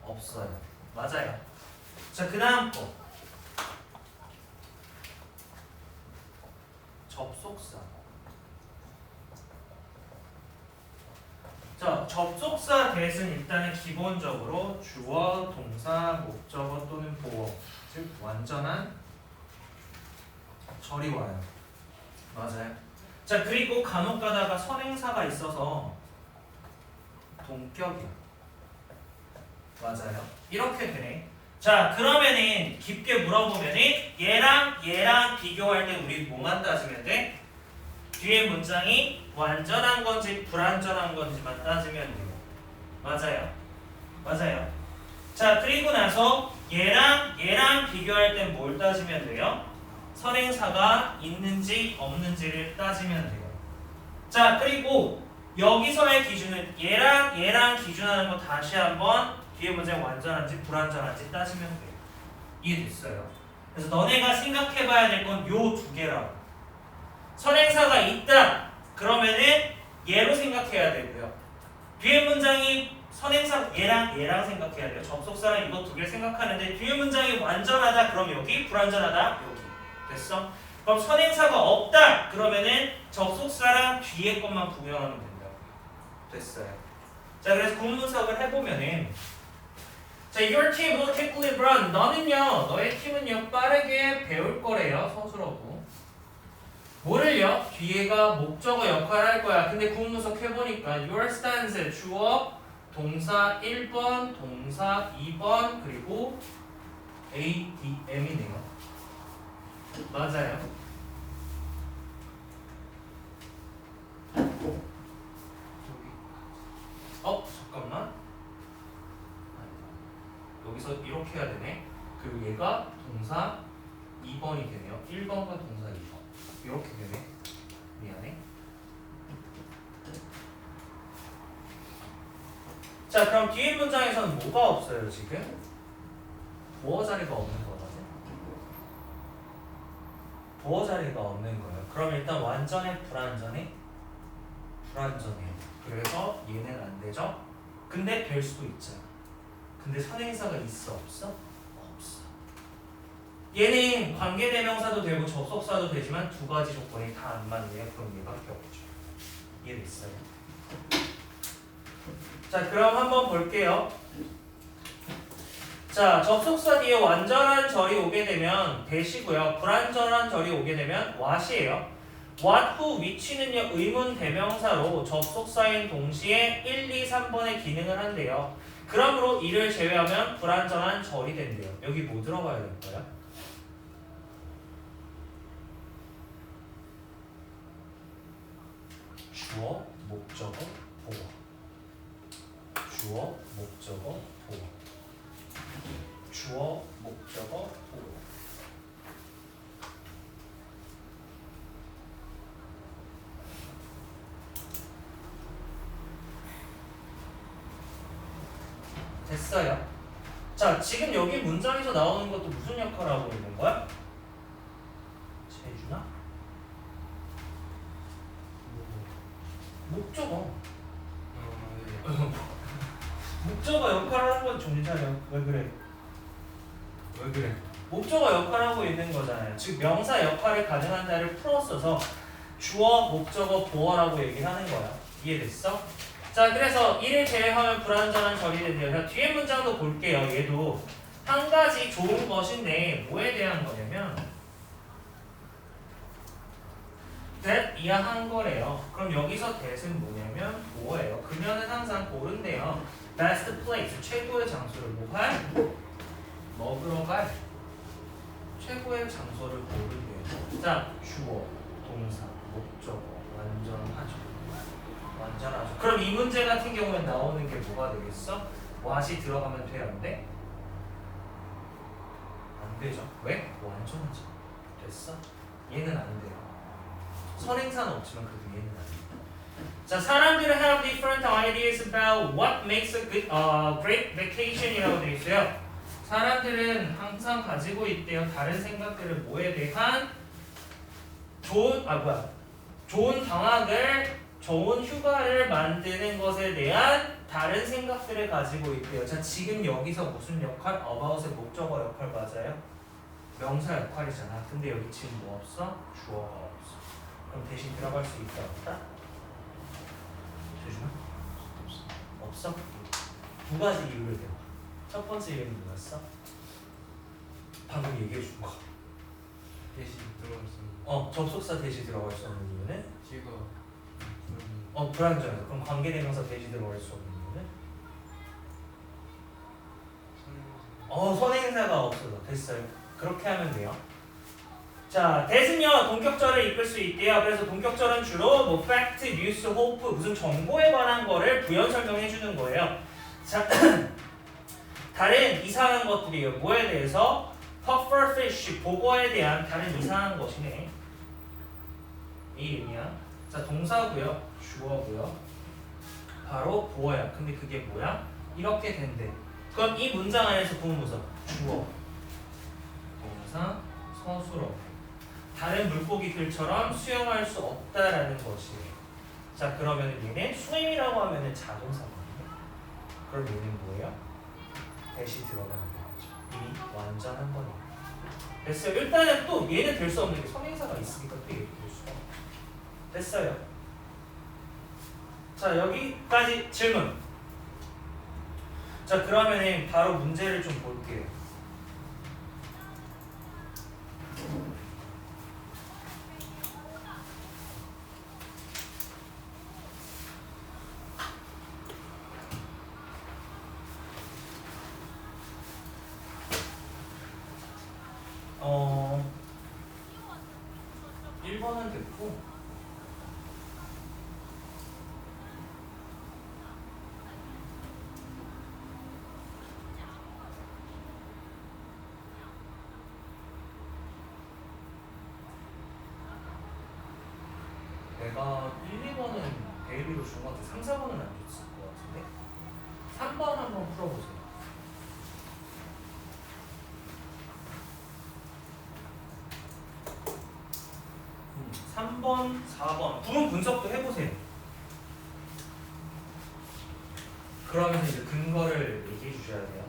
없어요. 맞아요. 자, 그 다음 거 접속사. 자, 접속사 that은 일단은 기본적으로 주어, 동사, 목적어 또는 보어, 즉 완전한 절이 와요. 맞아요. 자, 그리고 간혹 가다가 선행사가 있어서 동격이야. 맞아요. 이렇게 되네. 자, 그러면은 깊게 물어보면은 얘랑 비교할 때 우리 뭐만 따지면 돼? 뒤에 문장이 완전한 건지 불완전한 건지만 따지면 돼요. 맞아요. 자, 그리고 나서 얘랑 비교할 땐 뭘 따지면 돼요? 선행사가 있는지 없는지를 따지면 돼요. 자, 그리고 여기서의 기준은 얘랑 기준하는 거 다시 한번 뒤에 문장 완전한지 불완전한지 따지면 돼요. 이해됐어요? 그래서 너네가 생각해봐야 될 건 요 두 개라고. 선행사가 있다 그러면은 얘로 생각해야 되고요. 뒤에 문장이 선행사 얘랑 생각해야 돼요. 접속사랑 이거 두 개 생각하는데 뒤에 문장이 완전하다 그럼 여기, 불완전하다 여기. 됐어? 그럼 선행사가 없다 그러면은 접속사랑 뒤에 것만 구별하면 된다. 됐어요. 자, 그래서 구문분석을 해보면은, 자, your team will quickly run. 너의 팀은요 빠르게 배울 거래요. 서술어고. 뭐를요? 뒤에가 목적어 역할을 할 거야. 근데 구문분석 해보니까 your stance 주어, 동사 1번, 동사 2번, 그리고 A, D, M이네요. 맞아요. 잠깐만. 여기서 이렇게 해야 되네. 그리고 얘가 동사 2번이 되네요. 1번과 동사 2번. 이렇게 되네. 미안해. 자, 그럼 뒤에 문장에서는 뭐가 없어요, 지금? 보어 자리가 없는 거거든. 보어 자리가 없는 거예요. 그럼 일단 완전해, 불완전해? 불완전해요. 그래서 얘는 안 되죠? 근데 될 수도 있잖아. 근데 선행사가 있어, 없어? 없어. 얘는 관계대명사도 되고 접속사도 되지만 두 가지 조건이 다 안 맞네요. 그럼 얘밖에 없죠. 이해됐어요? 자, 그럼 한번 볼게요. 자, 접속사 뒤에 완전한 절이 오게 되면 that이고요. 불완전한 절이 오게 되면 what이에요. what, who, which는요 의문 대명사로 접속사인 동시에 1, 2, 3번의 기능을 한대요. 그러므로 이를 제외하면 불완전한 절이 된대요. 여기 뭐 들어가야 될까요? 주어, 목적어, 보어. 주어, 목적어, 보어. 주어, 목적어, 보어. 됐어요. 자, 지금 여기 문장에서 나오는 것도 무슨 역할을 하고 있는 거야? 재주나? 목적어. 목적어 역할을 하는 건 정신 차려. 왜 그래? 왜 그래? 목적어 역할을 하고 있는 거잖아요. 즉 명사 역할을 가능한 자를 풀었어서 주어, 목적어, 보어라고 얘기를 하는 거야. 이해됐어? 자, 그래서 이를 제외하면 불완전한 절이 된대요. 뒤에 문장도 볼게요. 얘도 한 가지 좋은 것인데 뭐에 대한 거냐면 that 이하한 거래요. 그럼 여기서 that은 뭐냐면 뭐예요? 그녀는 항상 고른대요. best place, 최고의 장소를 뭐 할? 먹으러 갈 최고의 장소를 고른대요. 자, 주어, 동사, 목적어, 완전하죠. 완전하죠. 그럼 이 문제 같은 경우에 나오는 게 뭐가 되겠어? what이 들어가면 돼, 안 돼? 안 되죠. 왜? 완전하죠. 됐어? 얘는 안 돼요. 선행사는 없지만 그래도 얘는 안 돼요. 자, 사람들은 have different ideas about what makes a good, great vacation이라고 되어 있어요. 사람들은 항상 가지고 있대요. 다른 생각들을 뭐에 대한 좋은 방학을 좋은 휴가를 만드는 것에 대한 다른 생각들을 가지고 있대요. 자, 지금 여기서 무슨 역할? about의 목적어 역할 맞아요? 명사 역할이잖아. 근데 여기 지금 뭐 없어? 주어가 없어. 그럼 대신 들어갈 수 있다 없다? 조심해. 없어? 두 가지 이유를 대봐. 첫 번째 이유는 뭐였어? 방금 얘기해 준 거. 대신 들어갈 수 있는 접속사 대시 들어갈 수 없는 이유는? 기회가 불완전해서. 그럼 관계대명사 대시 들어갈 수 없는 이유는? 선행사가 없어서. 됐어요. 그렇게 하면 돼요. 자, that은요 동격절을 이끌 수 있대요. 그래서 동격절은 주로 뭐 fact, news, hope 무슨 정보에 관한 거를 부연 설명해 주는 거예요. 자, 다른 이상한 것들이에요. 뭐에 대해서? pufferfish, 보고에 대한 다른 이상한 것이네. 이 이름이야. 자, 동사고요, 주어고요. 바로 보어야. 근데 그게 뭐야? 이렇게 된대. 그럼 이 문장 안에서 부분부사 주어, 동사, 서술어. 다른 물고기들처럼 수영할 수 없다라는 것이에요. 자, 그러면 얘는 swim이라고 하면은 자동사거든요. 그럼 얘는 뭐예요? 대시 들어가는 거죠. 이미 완전한 거네요. 됐어요. 일단은 또 얘는 될 수 없는 게 선행사가 있으니까 또 얘도 될 수가 없죠. 됐어요. 자, 여기까지 질문. 자, 그러면은 바로 문제를 좀 볼게요. 어, 1번은 됐고 내가 1, 2번은 데일리로 준 것 같아. 3, 4번은 안 줬을 것 같은데 3번 한번 풀어보세요. 3번, 4번 부분 분석도 해보세요. 그러면 이제 근거를 얘기해 주셔야 돼요.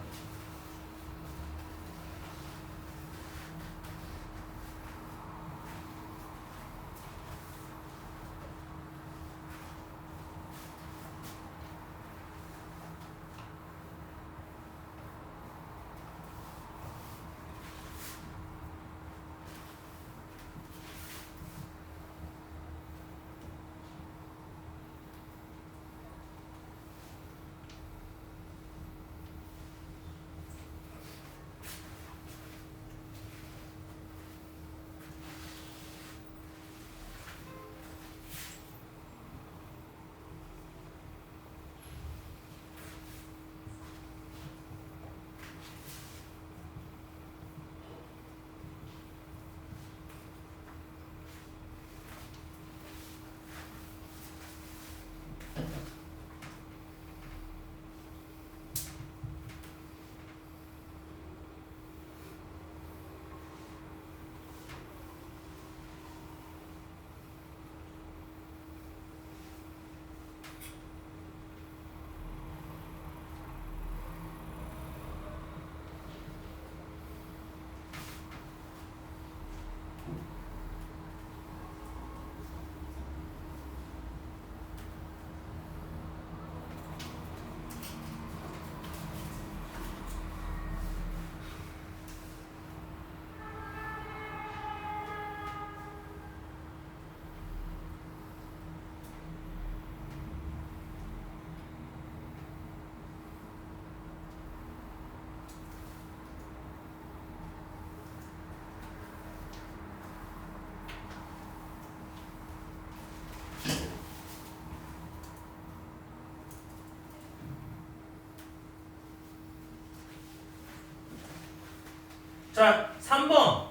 자, 3번.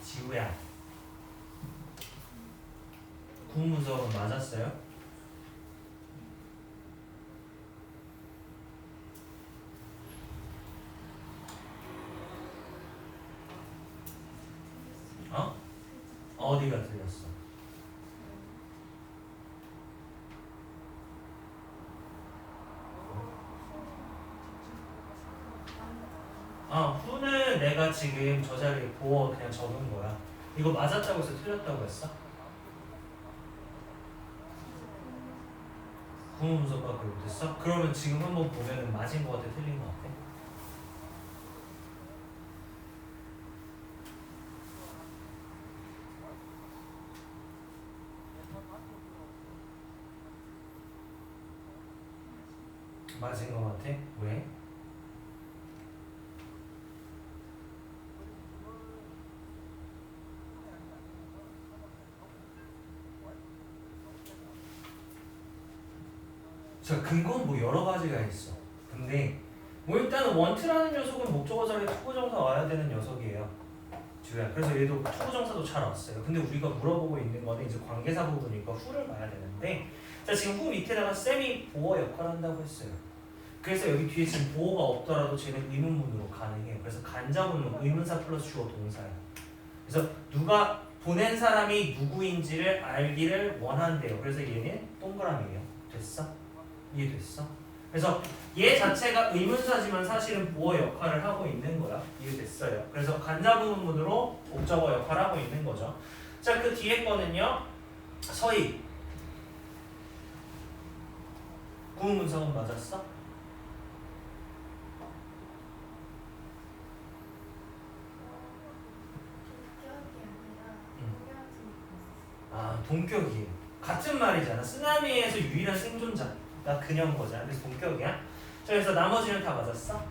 지우야. 구문서는 맞았어요? 어? 어디가 틀렸어? 후는 내가 지금 저 자리에 보어 그냥 적은 거야. 이거 맞았다고 해서 틀렸다고 했어? 구문서밖에 못했어? 그러면 지금 한번 보면은 맞은 거 같아, 틀린 거 같아? 맞은 거 같아? 왜? 자, 근거는 뭐 여러 가지가 있어. 근데 뭐 일단은 원트라는 녀석은 목적어 자리에 투부정사 와야 되는 녀석이에요. 지우야. 그래서 얘도 투부정사도 잘 왔어요. 근데 우리가 물어보고 있는 거는 이제 관계사 부분이니까 후를 봐야 되는데, 자, 지금 후 밑에다가 쌤이 보어 역할을 한다고 했어요. 그래서 여기 뒤에 지금 보어가 없더라도 쟤는 의문문으로 가능해요. 그래서 간접문은 의문사 플러스 주어 동사예요. 그래서 누가 보낸 사람이 누구인지를 알기를 원한대요. 그래서 얘는 동그라미예요. 됐어? 이해됐어? 그래서 얘 자체가 의문사지만 사실은 보어 역할을 하고 있는 거야. 이해됐어요? 그래서 간접문으로 목적어 역할을 하고 있는 거죠. 자, 그 뒤에 거는요. 서희. 구문문성은 맞았어? 동격이에요. 같은 말이잖아. 쓰나미에서 유일한 생존자가 그녀인 거잖아. 그래서 동격이야. 자, 그래서 나머지는 다 맞았어?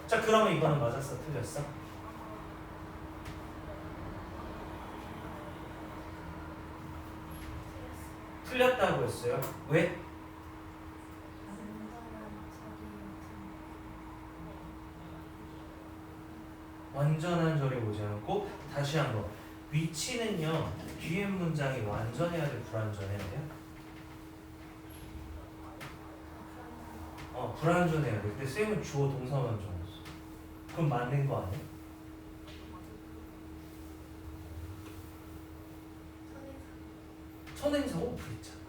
자, 그러면 이거는 맞았어? 틀렸어? 틀렸다고 했어요. 왜? 완전한 절이 오지 않고, 다시 한번 위치는요, 뒤에 문장이 완전해야 돼, 불완전해야 돼? 불완전해야 돼. 근데 쌤은 주어 동사만 정했어. 그럼 맞는 거 아니야? 선행사 오프 있잖아.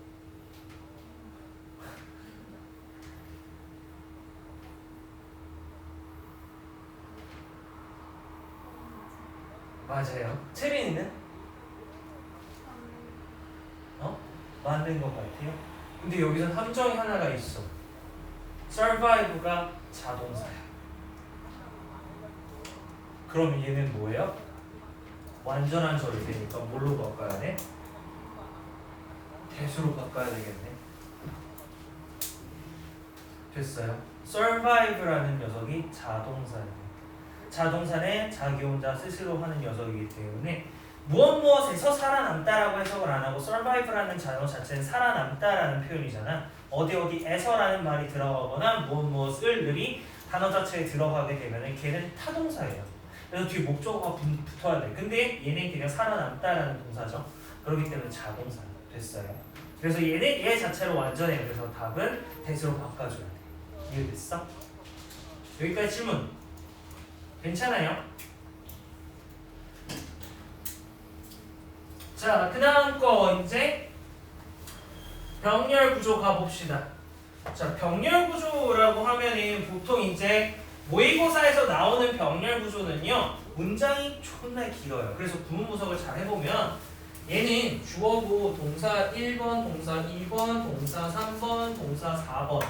맞아요. 채린이는? 맞는 것 같아요. 근데 여기서 함정이 하나가 있어. survive가 자동사야. 그럼 얘는 뭐예요? 완전한 절이 되니까 뭘로 바꿔야 돼? 대수로 바꿔야 되겠네. 됐어요. survive라는 녀석이 자동사예요. 자동사는 자기 혼자 스스로 하는 녀석이기 때문에 무엇에서 살아남다라고 해석을 안 하고 survive라는 단어 자체는 살아남다라는 표현이잖아. 어디에서라는 말이 들어가거나 무엇을이 단어 자체에 들어가게 되면 걔는 타동사예요. 그래서 뒤에 목적어가 붙어야 돼. 근데 얘는 그냥 살아남다라는 동사죠. 그렇기 때문에 자동사 됐어요. 그래서 얘는 얘 자체로 완전해요. 그래서 답은 대수로 바꿔줘야 돼. 이해됐어? 여기까지 질문 괜찮아요? 자, 그 다음 거 이제 병렬 구조 가봅시다. 자, 병렬 구조라고 하면은 보통 이제 모의고사에서 나오는 병렬 구조는요, 문장이 존나 길어요. 그래서 구문분석을 잘 해보면 얘는 주어고 동사 1번, 동사 2번, 동사 3번, 동사 4번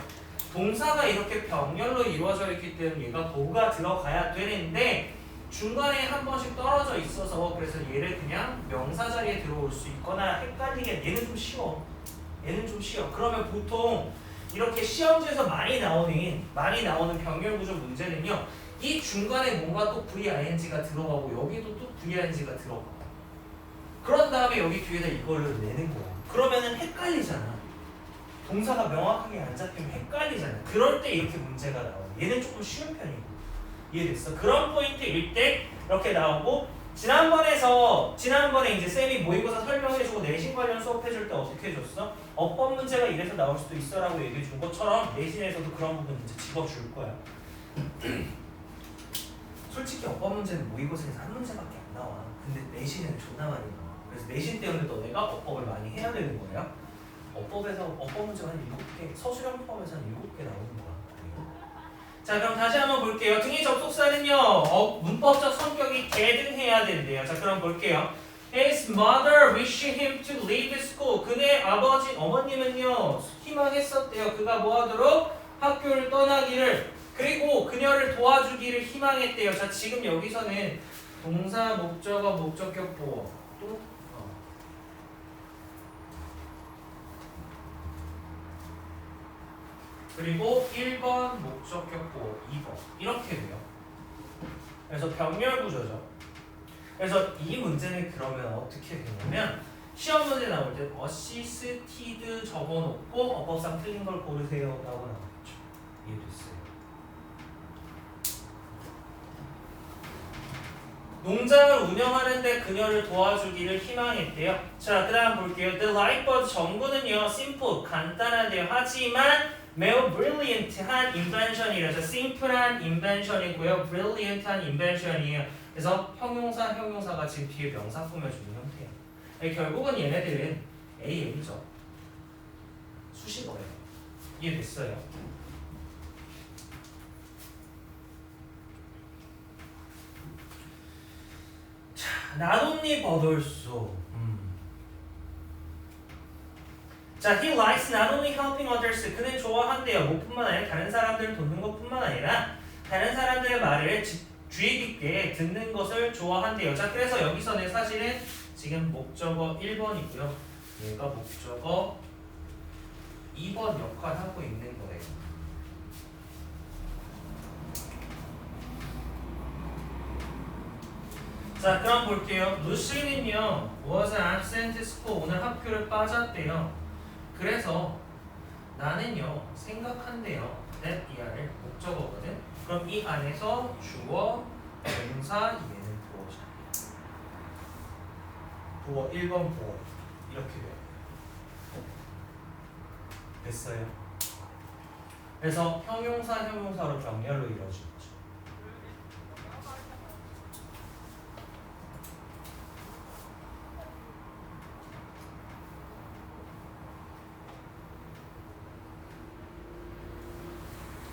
동사가 이렇게 병렬로 이루어져 있기 때문에 얘가 도가 들어가야 되는데 중간에 한 번씩 떨어져 있어서 그래서 얘를 그냥 명사 자리에 들어올 수 있거나 헷갈리게 얘는 좀 쉬워. 얘는 좀 쉬워. 그러면 보통 이렇게 시험지에서 많이 나오는 병렬 구조 문제는요. 이 중간에 뭔가 또 VING가 들어가고 여기도 또 VING가 들어가. 그런 다음에 여기 뒤에다 이거를 내는 거야. 그러면은 헷갈리잖아. 동사가 명확하게 안 잡히면 헷갈리잖아. 그럴 때 이렇게 문제가 나와요. 얘는 조금 쉬운 편이고 이해됐어? 그런 포인트일 때 이렇게 나오고 지난번에 이제 쌤이 모의고사 설명해주고 내신 관련 수업해줄 때 어떻게 해줬어? 어법 문제가 이래서 나올 수도 있어라고 얘기해준 것처럼 내신에서도 그런 부분 이제 집어줄 거야. 솔직히 어법 문제는 모의고사에서 한 문제밖에 안 나와. 근데 내신에는 존나 많이 나와. 그래서 내신 때문에 너네가 어법을 많이 해야 되는 거예요. 어법에서 어법 문제가 한 7개, 서술형 포함해서 한 7개 나오는 거야. 자, 그럼 다시 한번 볼게요. 등의 접속사는요, 문법적 성격이 대등해야 된대요. 자, 그럼 볼게요. His mother wished him to leave school. 그의 어머님은요, 희망했었대요. 그가 뭐 하도록? 학교를 떠나기를. 그리고 그녀를 도와주기를 희망했대요. 자, 지금 여기서는 동사, 목적어, 목적격 보어. 또? 그리고 1번 목적격 보어 2번 이렇게 돼요. 그래서 병렬 구조죠. 그래서 이 문제는 그러면 어떻게 되냐면 시험 문제 나올 때 어시스티드 적어놓고 어법상 틀린 걸 고르세요 라고 나오겠죠. 이해됐어요? 농장을 운영하는데 그녀를 도와주기를 희망했대요. 자, 그 다음 볼게요. The lightbulb 전구는요, simple, 간단하대요. 하지만 매우 brilliant한 invention이라서 simple한 invention이고요, brilliant한 invention이에요. 그래서 형용사가 지금 뒤에 명사 꾸며주는 형태예요. 결국은 얘네들은 AM이죠. 수식어예요. 이해됐어요? 자, not only but also. 자, he likes not only helping others. 그는 좋아한대요. 뭐뿐만 아니라 다른 사람들을 돕는 것뿐만 아니라 다른 사람들의 말을 주의 깊게 듣는 것을 좋아한대요. 자, 그래서 여기서는 사실은 지금 목적어 1번이고요. 얘가 목적어 2번 역할을 하고 있는 거예요. 자, 그럼 볼게요. 루시는요, was absent school. 오늘 학교를 빠졌대요. 그래서 나는요, 생각한대요. that 이하를 목적어거든. 그럼 이 안에서 주어, 동사, 얘는 보어잖아요. 보어 1번 보어 이렇게 돼요. 됐어요? 그래서 형용사로 병렬로 이루어지죠.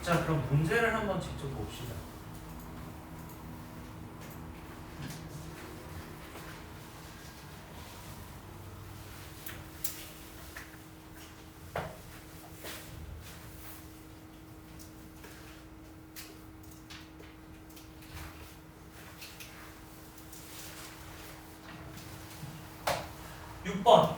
자, 그럼 문제를 한번 직접 봅시다. 육 번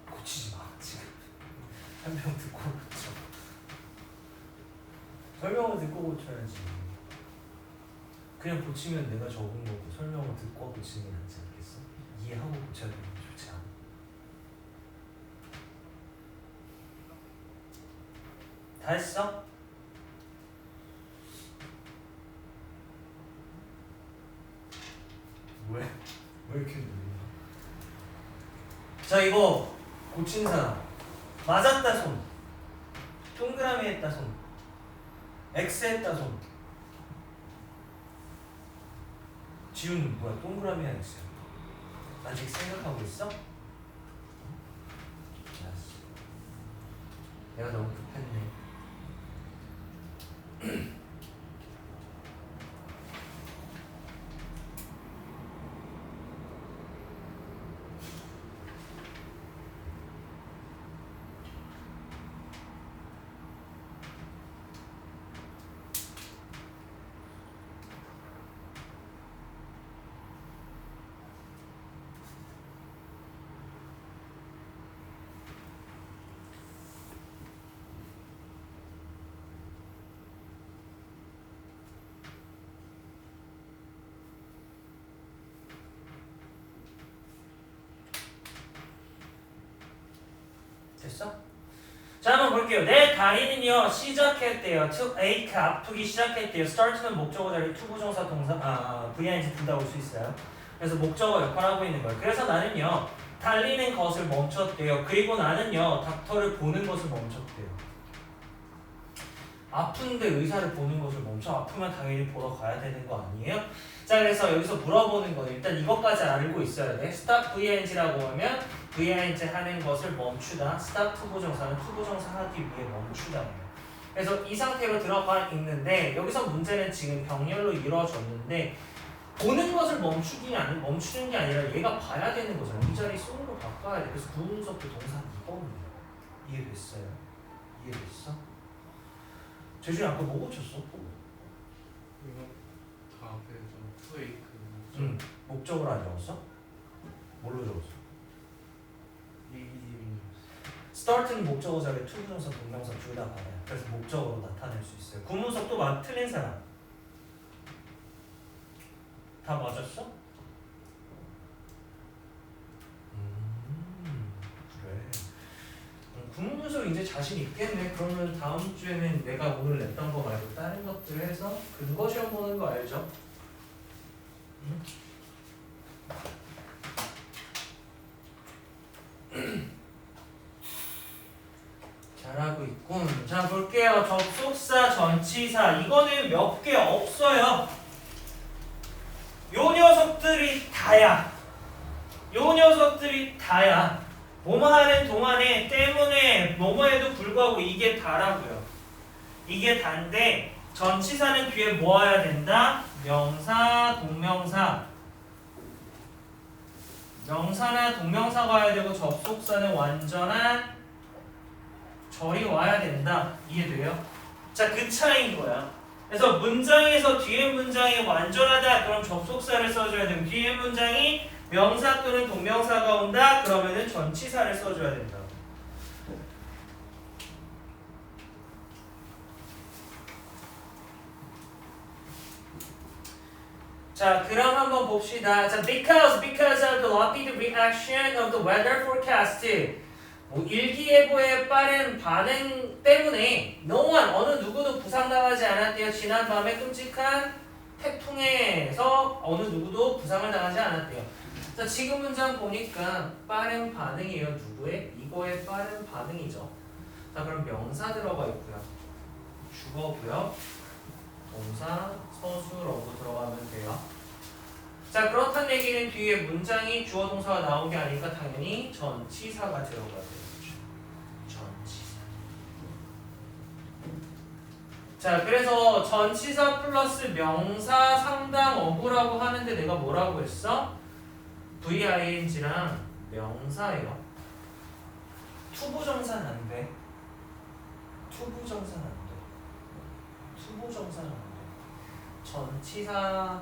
고치지 마. 지금 설명 듣고 고쳐. 설명을 듣고 고쳐야지. 그냥 고치면 내가 적은 거고 설명을 듣고 고치는 게 낫지 않겠어? 이해하고 고쳐야 되는 게 좋지 않아? 다 했어? 왜 이렇게 느려? 자, 이거 고친 사람. 맞았다 손. 동그라미 했다 손. X 했다 손. 지우는 뭐야? 동그라미 하나 있어요. 아직 생각하고 있어? 알았어. 내가 너무 급했네. 됐어? 자, 한번 볼게요. 내 다리는요 시작했대요. to ache 아프기 시작했대요. start는 목적어 자리 투부정사 동사 VING 둘 다 올 수 있어요. 그래서 목적어 역할을 하고 있는 거예요. 그래서 나는요 달리는 것을 멈췄대요. 그리고 나는요 닥터를 보는 것을 멈췄대요. 아픈데 의사를 보는 것을 멈춰. 아프면 당연히 보러 가야 되는 거 아니에요? 자, 그래서 여기서 물어보는 거는 일단 이것까지 알고 있어야 돼. stop VING라고 하면 VING 하는 것을 멈추다. stop 투부정사는 투부정사 하기 위해 멈추다예요. 그래서 이 상태로 들어가 있는데 여기서 문제는 지금 병렬로 이루어졌는데 보는 것을 멈추는 게 아니라 얘가 봐야 되는 거잖아. 이 자리 쏘으로 바꿔야 돼. 그래서 부분속도 동사 2번이에요. 이해됐어요? 이해됐어? 재준이 아까 뭐 고쳤어? 이거 다 앞에 좀 투웨이크. 응. 목적으로 안 적었어? 뭘로 적었어? 이기집인 start는 목적어 자리에 투부정사, 동명사 둘 다 받아요. 그래서 목적어로 나타낼 수 있어요. 구문석 또 틀린 사람? 다 맞았어? 그래. 구문석 이제 자신 있겠네. 그러면 다음 주에는 내가 오늘 냈던 거 말고 다른 것들 해서 근거 시험 보는 거 알죠? 응? 잘하고 있군. 자, 볼게요. 접속사, 전치사. 이거는 몇 개 없어요. 요 녀석들이 다야. 요 녀석들이 다야. 뭐뭐 하는 동안에 때문에 뭐뭐에도 불구하고 이게 다라고요. 이게 다인데 전치사는 뒤에 뭐 와야 된다? 명사, 동명사. 명사나 동명사가 와야 되고 접속사는 완전한 절이 와야 된다. 이해돼요? 자, 그 차이인 거야. 그래서 문장에서 뒤에 문장이 완전하다. 그럼 접속사를 써줘야 되고 뒤에 문장이 명사 또는 동명사가 온다. 그러면은 전치사를 써줘야 된다. 자, 그럼 한번 봅시다. 자, because of the rapid reaction of the weather forecast. 뭐 일기예보의 빠른 반응 때문에 no one, 어느 누구도 부상당하지 않았대요. 지난 밤에 끔찍한 태풍에서 어느 누구도 부상을 당하지 않았대요. 자, 지금 문장 보니까 빠른 반응이에요. 누구의? 이거의 빠른 반응이죠. 자, 그럼 명사 들어가 있고요. 주어고요. 동사, 서술, 어구 들어가면 돼요. 자, 그렇다는 얘기는 뒤에 문장이 주어 동사가 나온 게 아니니까 당연히 전치사가 들어가야 되겠죠. 전치사. 자, 그래서 전치사 플러스 명사 상당 어구라고 하는데 내가 뭐라고 했어? VING랑 명사예요. 투부정사는 안 돼. 투부정사는 안 돼. 투부정사는 안 돼. 전치사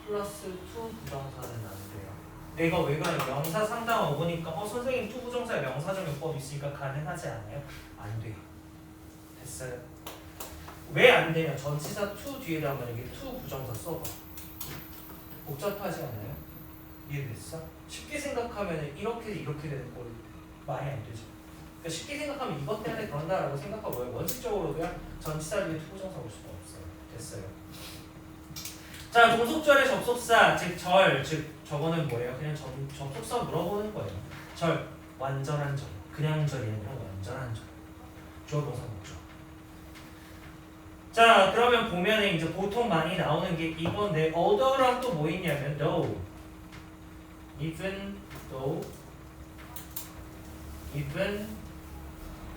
플러스 투 부정사는 안 돼요. 내가 왜 그래? 명사 상당 어구니까 선생님 투부정사에 명사적 요법 있으니까 가능하지 않아요? 안 돼요. 됐어요? 왜 안 되냐? 전치사 투 뒤에다 만약에 투 부정사 써봐. 복잡하지 않아요? 이해됐어? 쉽게 생각하면 이렇게 되는 꼴 말이 안 되죠. 그러니까 쉽게 생각하면 이것 때문에 그런다라고 생각하고요. 원칙적으로 그냥 전치사 뒤에 투부정사 올 수가 없어요. 됐어요? 자, 종속절의 접속사, 즉 절, 즉 저거는 뭐예요? 그냥 접속사 물어보는 거예요. 절, 완전한 절, 그냥 절이 아니라 완전한 절. 주어 동사 목적. 자, 그러면 보면은 이제 보통 많이 나오는 게 이건데 althouggh랑 또 뭐 있냐면 though, even though, even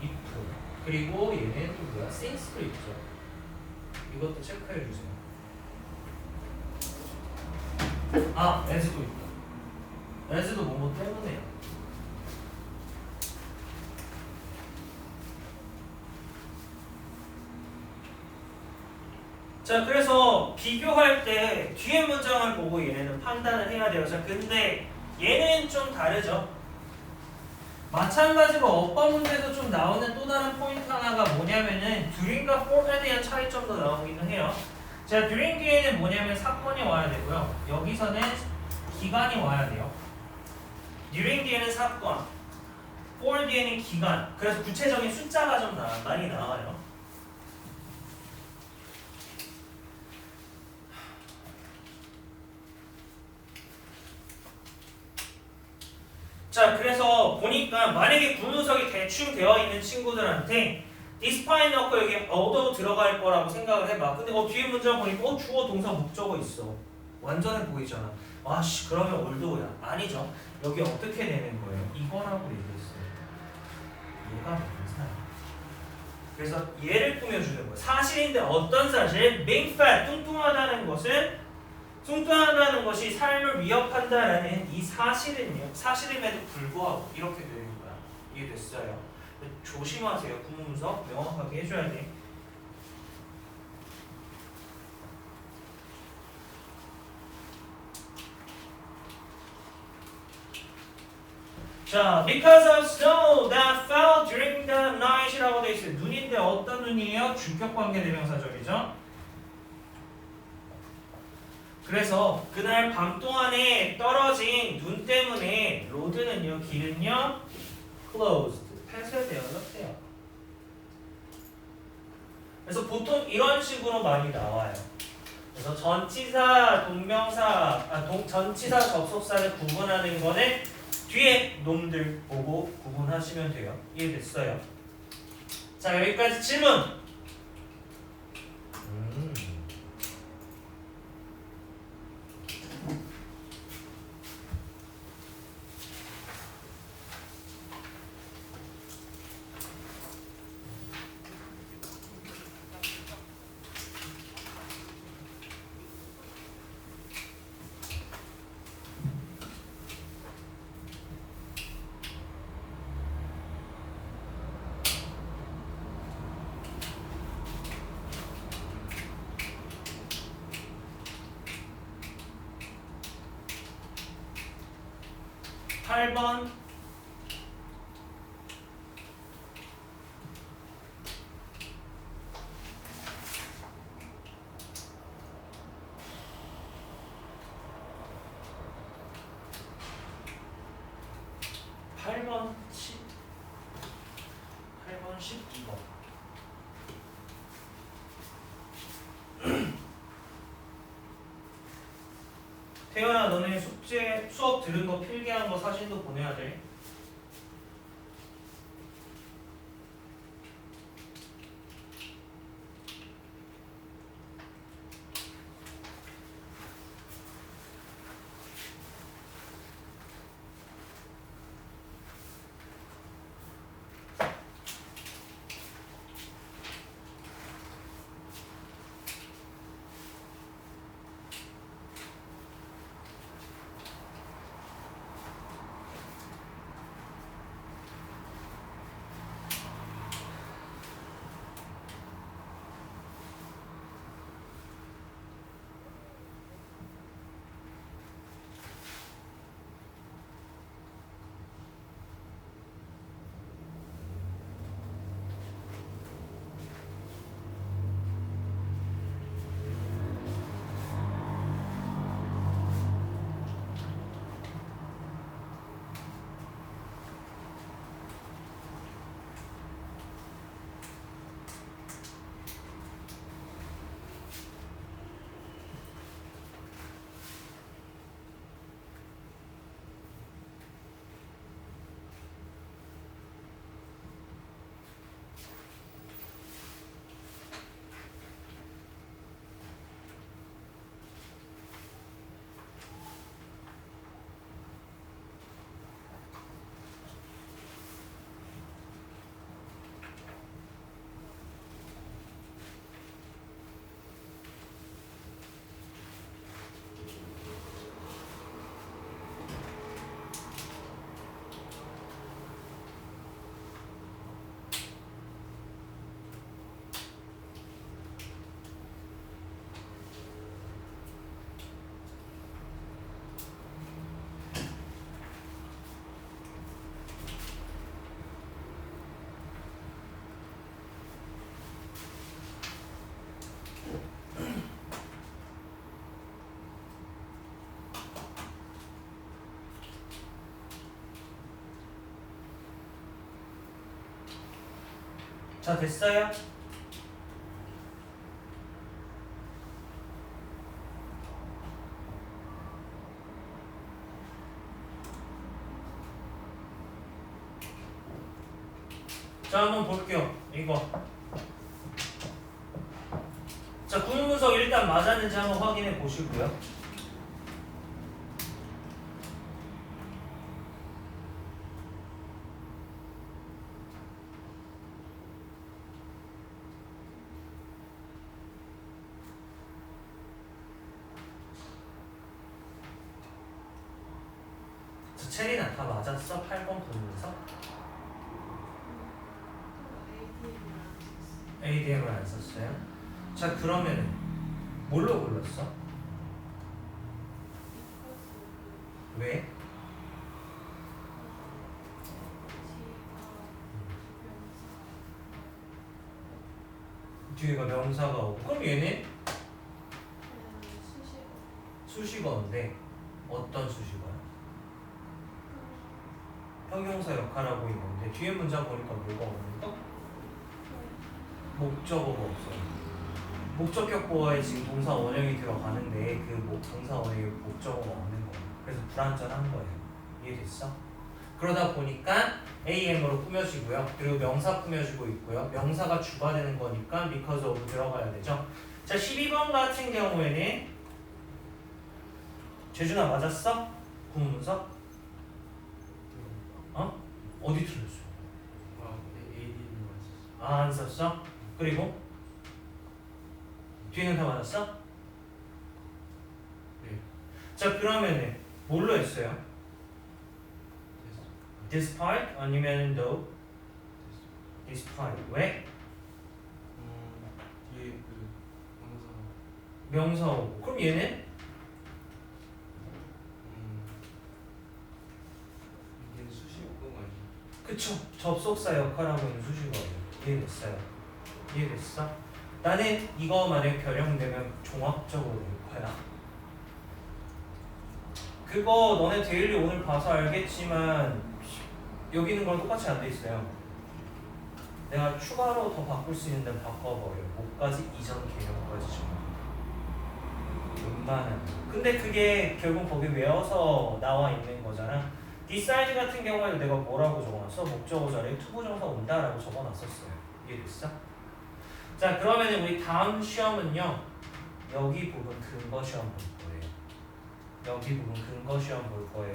if, 그리고 얘는 또 뭐야? since도 있죠. 이것도 체크해 주세요. 아, as도 있다. as도 뭐뭐 때문에요. 자, 그래서 비교할 때 뒤에 문장을 보고 얘네는 판단을 해야 돼요. 자, 근데 얘는 좀 다르죠. 마찬가지로 어법 문제에서 좀 나오는 또 다른 포인트 하나가 뭐냐면은 during과 for에 대한 차이점도 나오기는 해요. 자, during 뒤에는 뭐냐면 사건이 와야 되고요. 여기서는 기간이 와야 돼요. during 뒤에는 사건, for 뒤에는 기간. 그래서 구체적인 숫자가 좀 많이 나와요. 자, 그래서 보니까 만약에 구문석이 대충 되어 있는 친구들한테 despite 넣고 여기 although 들어갈 거라고 생각을 해봐. 근데 뒤에 문장 보니까 주어 동사 목적어 있어. 완전해 보이잖아. 아씨, 그러면 올드오야. 아니죠. 여기 어떻게 되는 거예요? 이거라고 얘기했어요. 얘가 명사야. 그래서 얘를 꾸며주는 거예요. 사실인데 어떤 사실? being fat, 뚱뚱하다는 것은 뚱뚱하다는 것이 삶을 위협한다라는 이 사실임에도 불구하고 이렇게 되는 거야. 이해됐어요? 조심하세요. 구문문서 명확하게 해줘야 돼. 자, because of snow that fell during the night이라고 돼 있어요. 눈인데 어떤 눈이에요? 주격관계 대명사절이죠. 그래서 그날 밤 동안에 떨어진 눈 때문에 로드는요, 길은요, closed, 폐쇄되었대요. 그래서 보통 이런 식으로 많이 나와요. 그래서 전치사, 동명사, 전치사, 접속사를 구분하는 거는 뒤에 놈들 보고 구분하시면 돼요. 이해됐어요? 자, 여기까지 질문. 8번. (8번) 8번 12번. 태연아, 너네 숙제 수업 들은 거 필기한 거 사진도 보내야 돼. 자, 됐어요? 자, 한번 볼게요. 이거. 자, 구문 분석 일단 맞았는지 한번 확인해 보시고요. 자, 체리나 다 맞았어? 8번 구문 분석? ADM을 안 썼어요? 자, 그러면은 뭘로 골랐어? 왜? 뒤에가 명사가 오고 그럼 얘는 수식어인데 어떤 수식어야? 형용사 역할하고 있는데 뒤에 문장 보니까 뭐가 없는가? 목적어가 없어요. 목적격보어에 지금 동사 원형이 들어가는데 그 동사 원형에 목적어가 없는 거예요. 그래서 불완전한 거예요. 이해됐어? 그러다 보니까 AM으로 꾸며지고요. 그리고 명사 꾸며지고 있고요. 명사가 주가 되는 거니까 because of 들어가야 되죠. 자, 12번 같은 경우에는 재준아 맞았어? 구문 분석? 어? 어디 틀렸어? AD는 맞았어. 아, 안 썼어? 그리고 뒤에는 다 맞았어? 네. 자, 그러면은 뭘로 했어요? despite 아니면 though? despite. 왜? 뒤에 그 항상 명사 오고. 그럼 얘는? 이게 수식어가 아니야. 그쵸. 접속사 역할하고 있는 수식어예요. 이해됐어요? 이해됐어? 나는 이거 만약에 변형되면 종합적으로 낼 거야. 그거 너네 데일리 오늘 봐서 알겠지만 여기 있는 거랑 똑같이 안 돼 있어요. 내가 추가로 더 바꿀 수 있는 데는 바꿔버려. 뭐까지? 이전 개념까지 좀. 웬만하면. 근데 그게 결국 거기 외워서 나와 있는 거잖아. decide 같은 경우에는 내가 뭐라고 적어놨어? 목적어 자리에 투부정사 온다라고 적어놨었어요. 이해됐어? 자, 그러면 우리 다음 시험은요. 여기 부분 근거 시험 볼 거예요. 여기 부분 근거 시험 볼 거예요.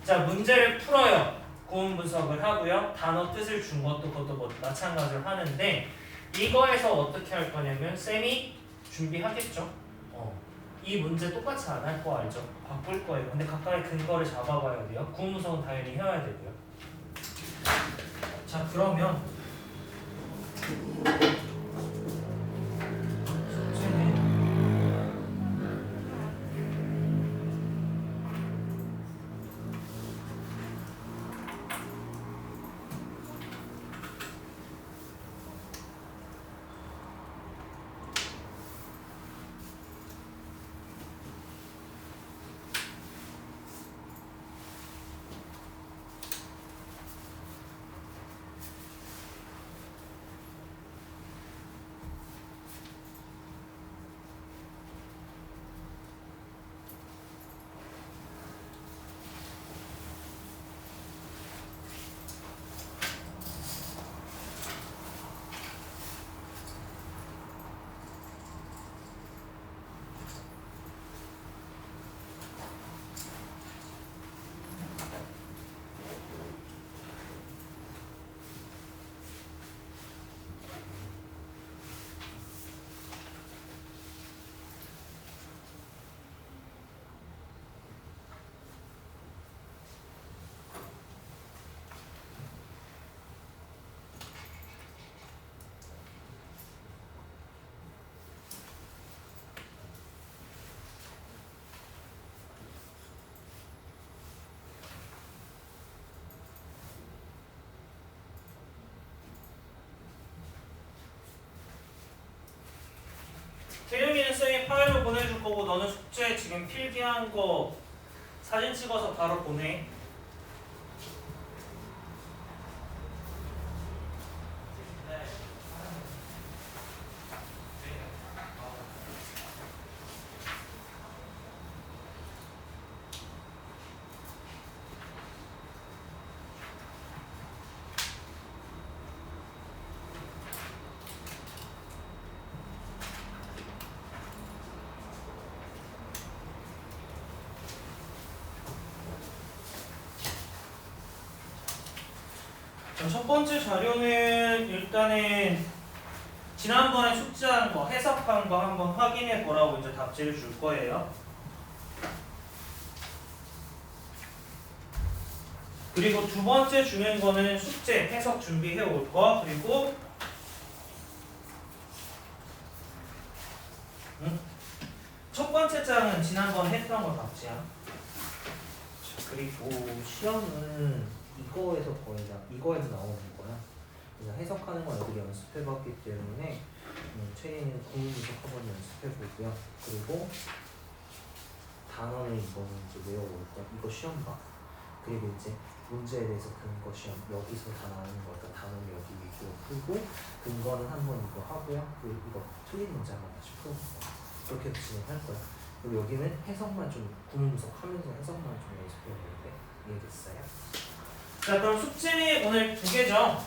자, 문제를 풀어요. 구문 분석을 하고요. 단어 뜻을 준 것도 그것도 뭐 마찬가지로 하는데 이거에서 어떻게 할 거냐면 쌤이 준비하겠죠. 이 문제 똑같이 안 할 거 알죠? 바꿀 거예요. 근데 각각의 근거를 잡아봐야 돼요. 구문 분석은 당연히 해야 되고요. 자, 그러면 태용이는 쌤이 파일로 보내줄 거고 너는 숙제 지금 필기한 거 사진 찍어서 바로 보내. 그럼 첫 번째 자료는 일단은 지난번에 숙제한 거, 해석한 거 한번 확인해 보라고 이제 답지를 줄 거예요. 그리고 두 번째 주는 거는 숙제, 해석 준비해 올 거. 그리고 첫 번째 장은 지난번 했던 거 답지야. 그리고 시험은 이거에서 거의 다 이거에서 나오는 거야. 그래서 해석하는 건 애들이 연습해봤기 때문에 최대는 구문 분석 한번 연습해보고요. 그리고 단어는 이거는 이제 외워올 거야. 이거 시험 봐. 그리고 이제 문제에 대해서 근거 시험 여기서 다 나오는 거니까 단어는 여기 위주로 풀고 근거는 한번 이거 하고요. 그리고 이거 틀린 문제 한번 다시 풀어볼 거야. 그렇게 진행할 거야. 그리고 여기는 해석만 좀 구문 분석하면서 해석만 좀 연습해보는데 이해됐어요? 자, 그럼 숙제 오늘 2개죠.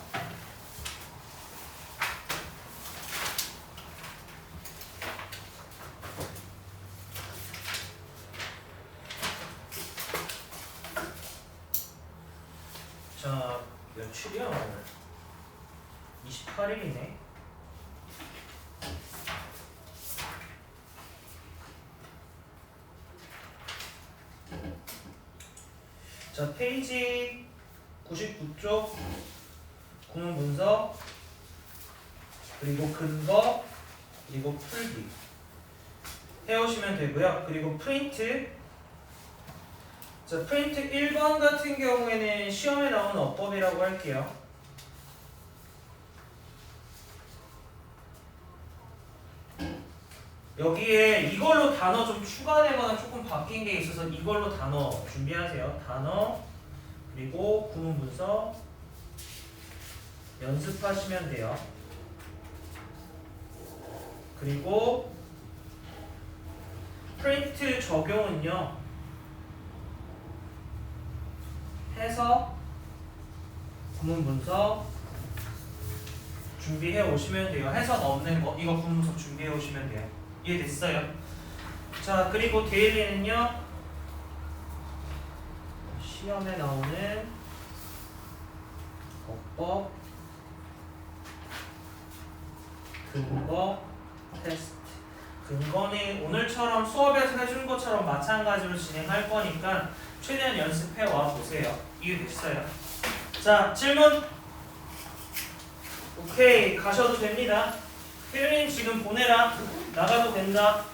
자, 며칠이야 오늘? 28일이네. 자, 페이지 99쪽 구문 분석 그리고 근거 그리고 풀기 해오시면 되고요. 그리고 프린트. 자, 프린트 1번 같은 경우에는 시험에 나오는 어법이라고 할게요. 여기에 이걸로 단어 좀 추가되거나 조금 바뀐 게 있어서 이걸로 단어 준비하세요. 단어 그리고 구문 분석 연습하시면 돼요. 그리고 프린트 적용은요. 해석, 구문 분석 준비해 오시면 돼요. 해석 없는 거 이거 구문 분석 준비해 오시면 돼요. 이해됐어요? 자, 그리고 데일리는요. 시험에 나오는 어법, 근거, 테스트. 근거는 오늘처럼 수업에서 해준 것처럼 마찬가지로 진행할 거니까 최대한 연습해 와 보세요. 이해됐어요? 자, 질문. 오케이, 가셔도 됩니다. 혜윤님 지금 보내라. 나가도 된다.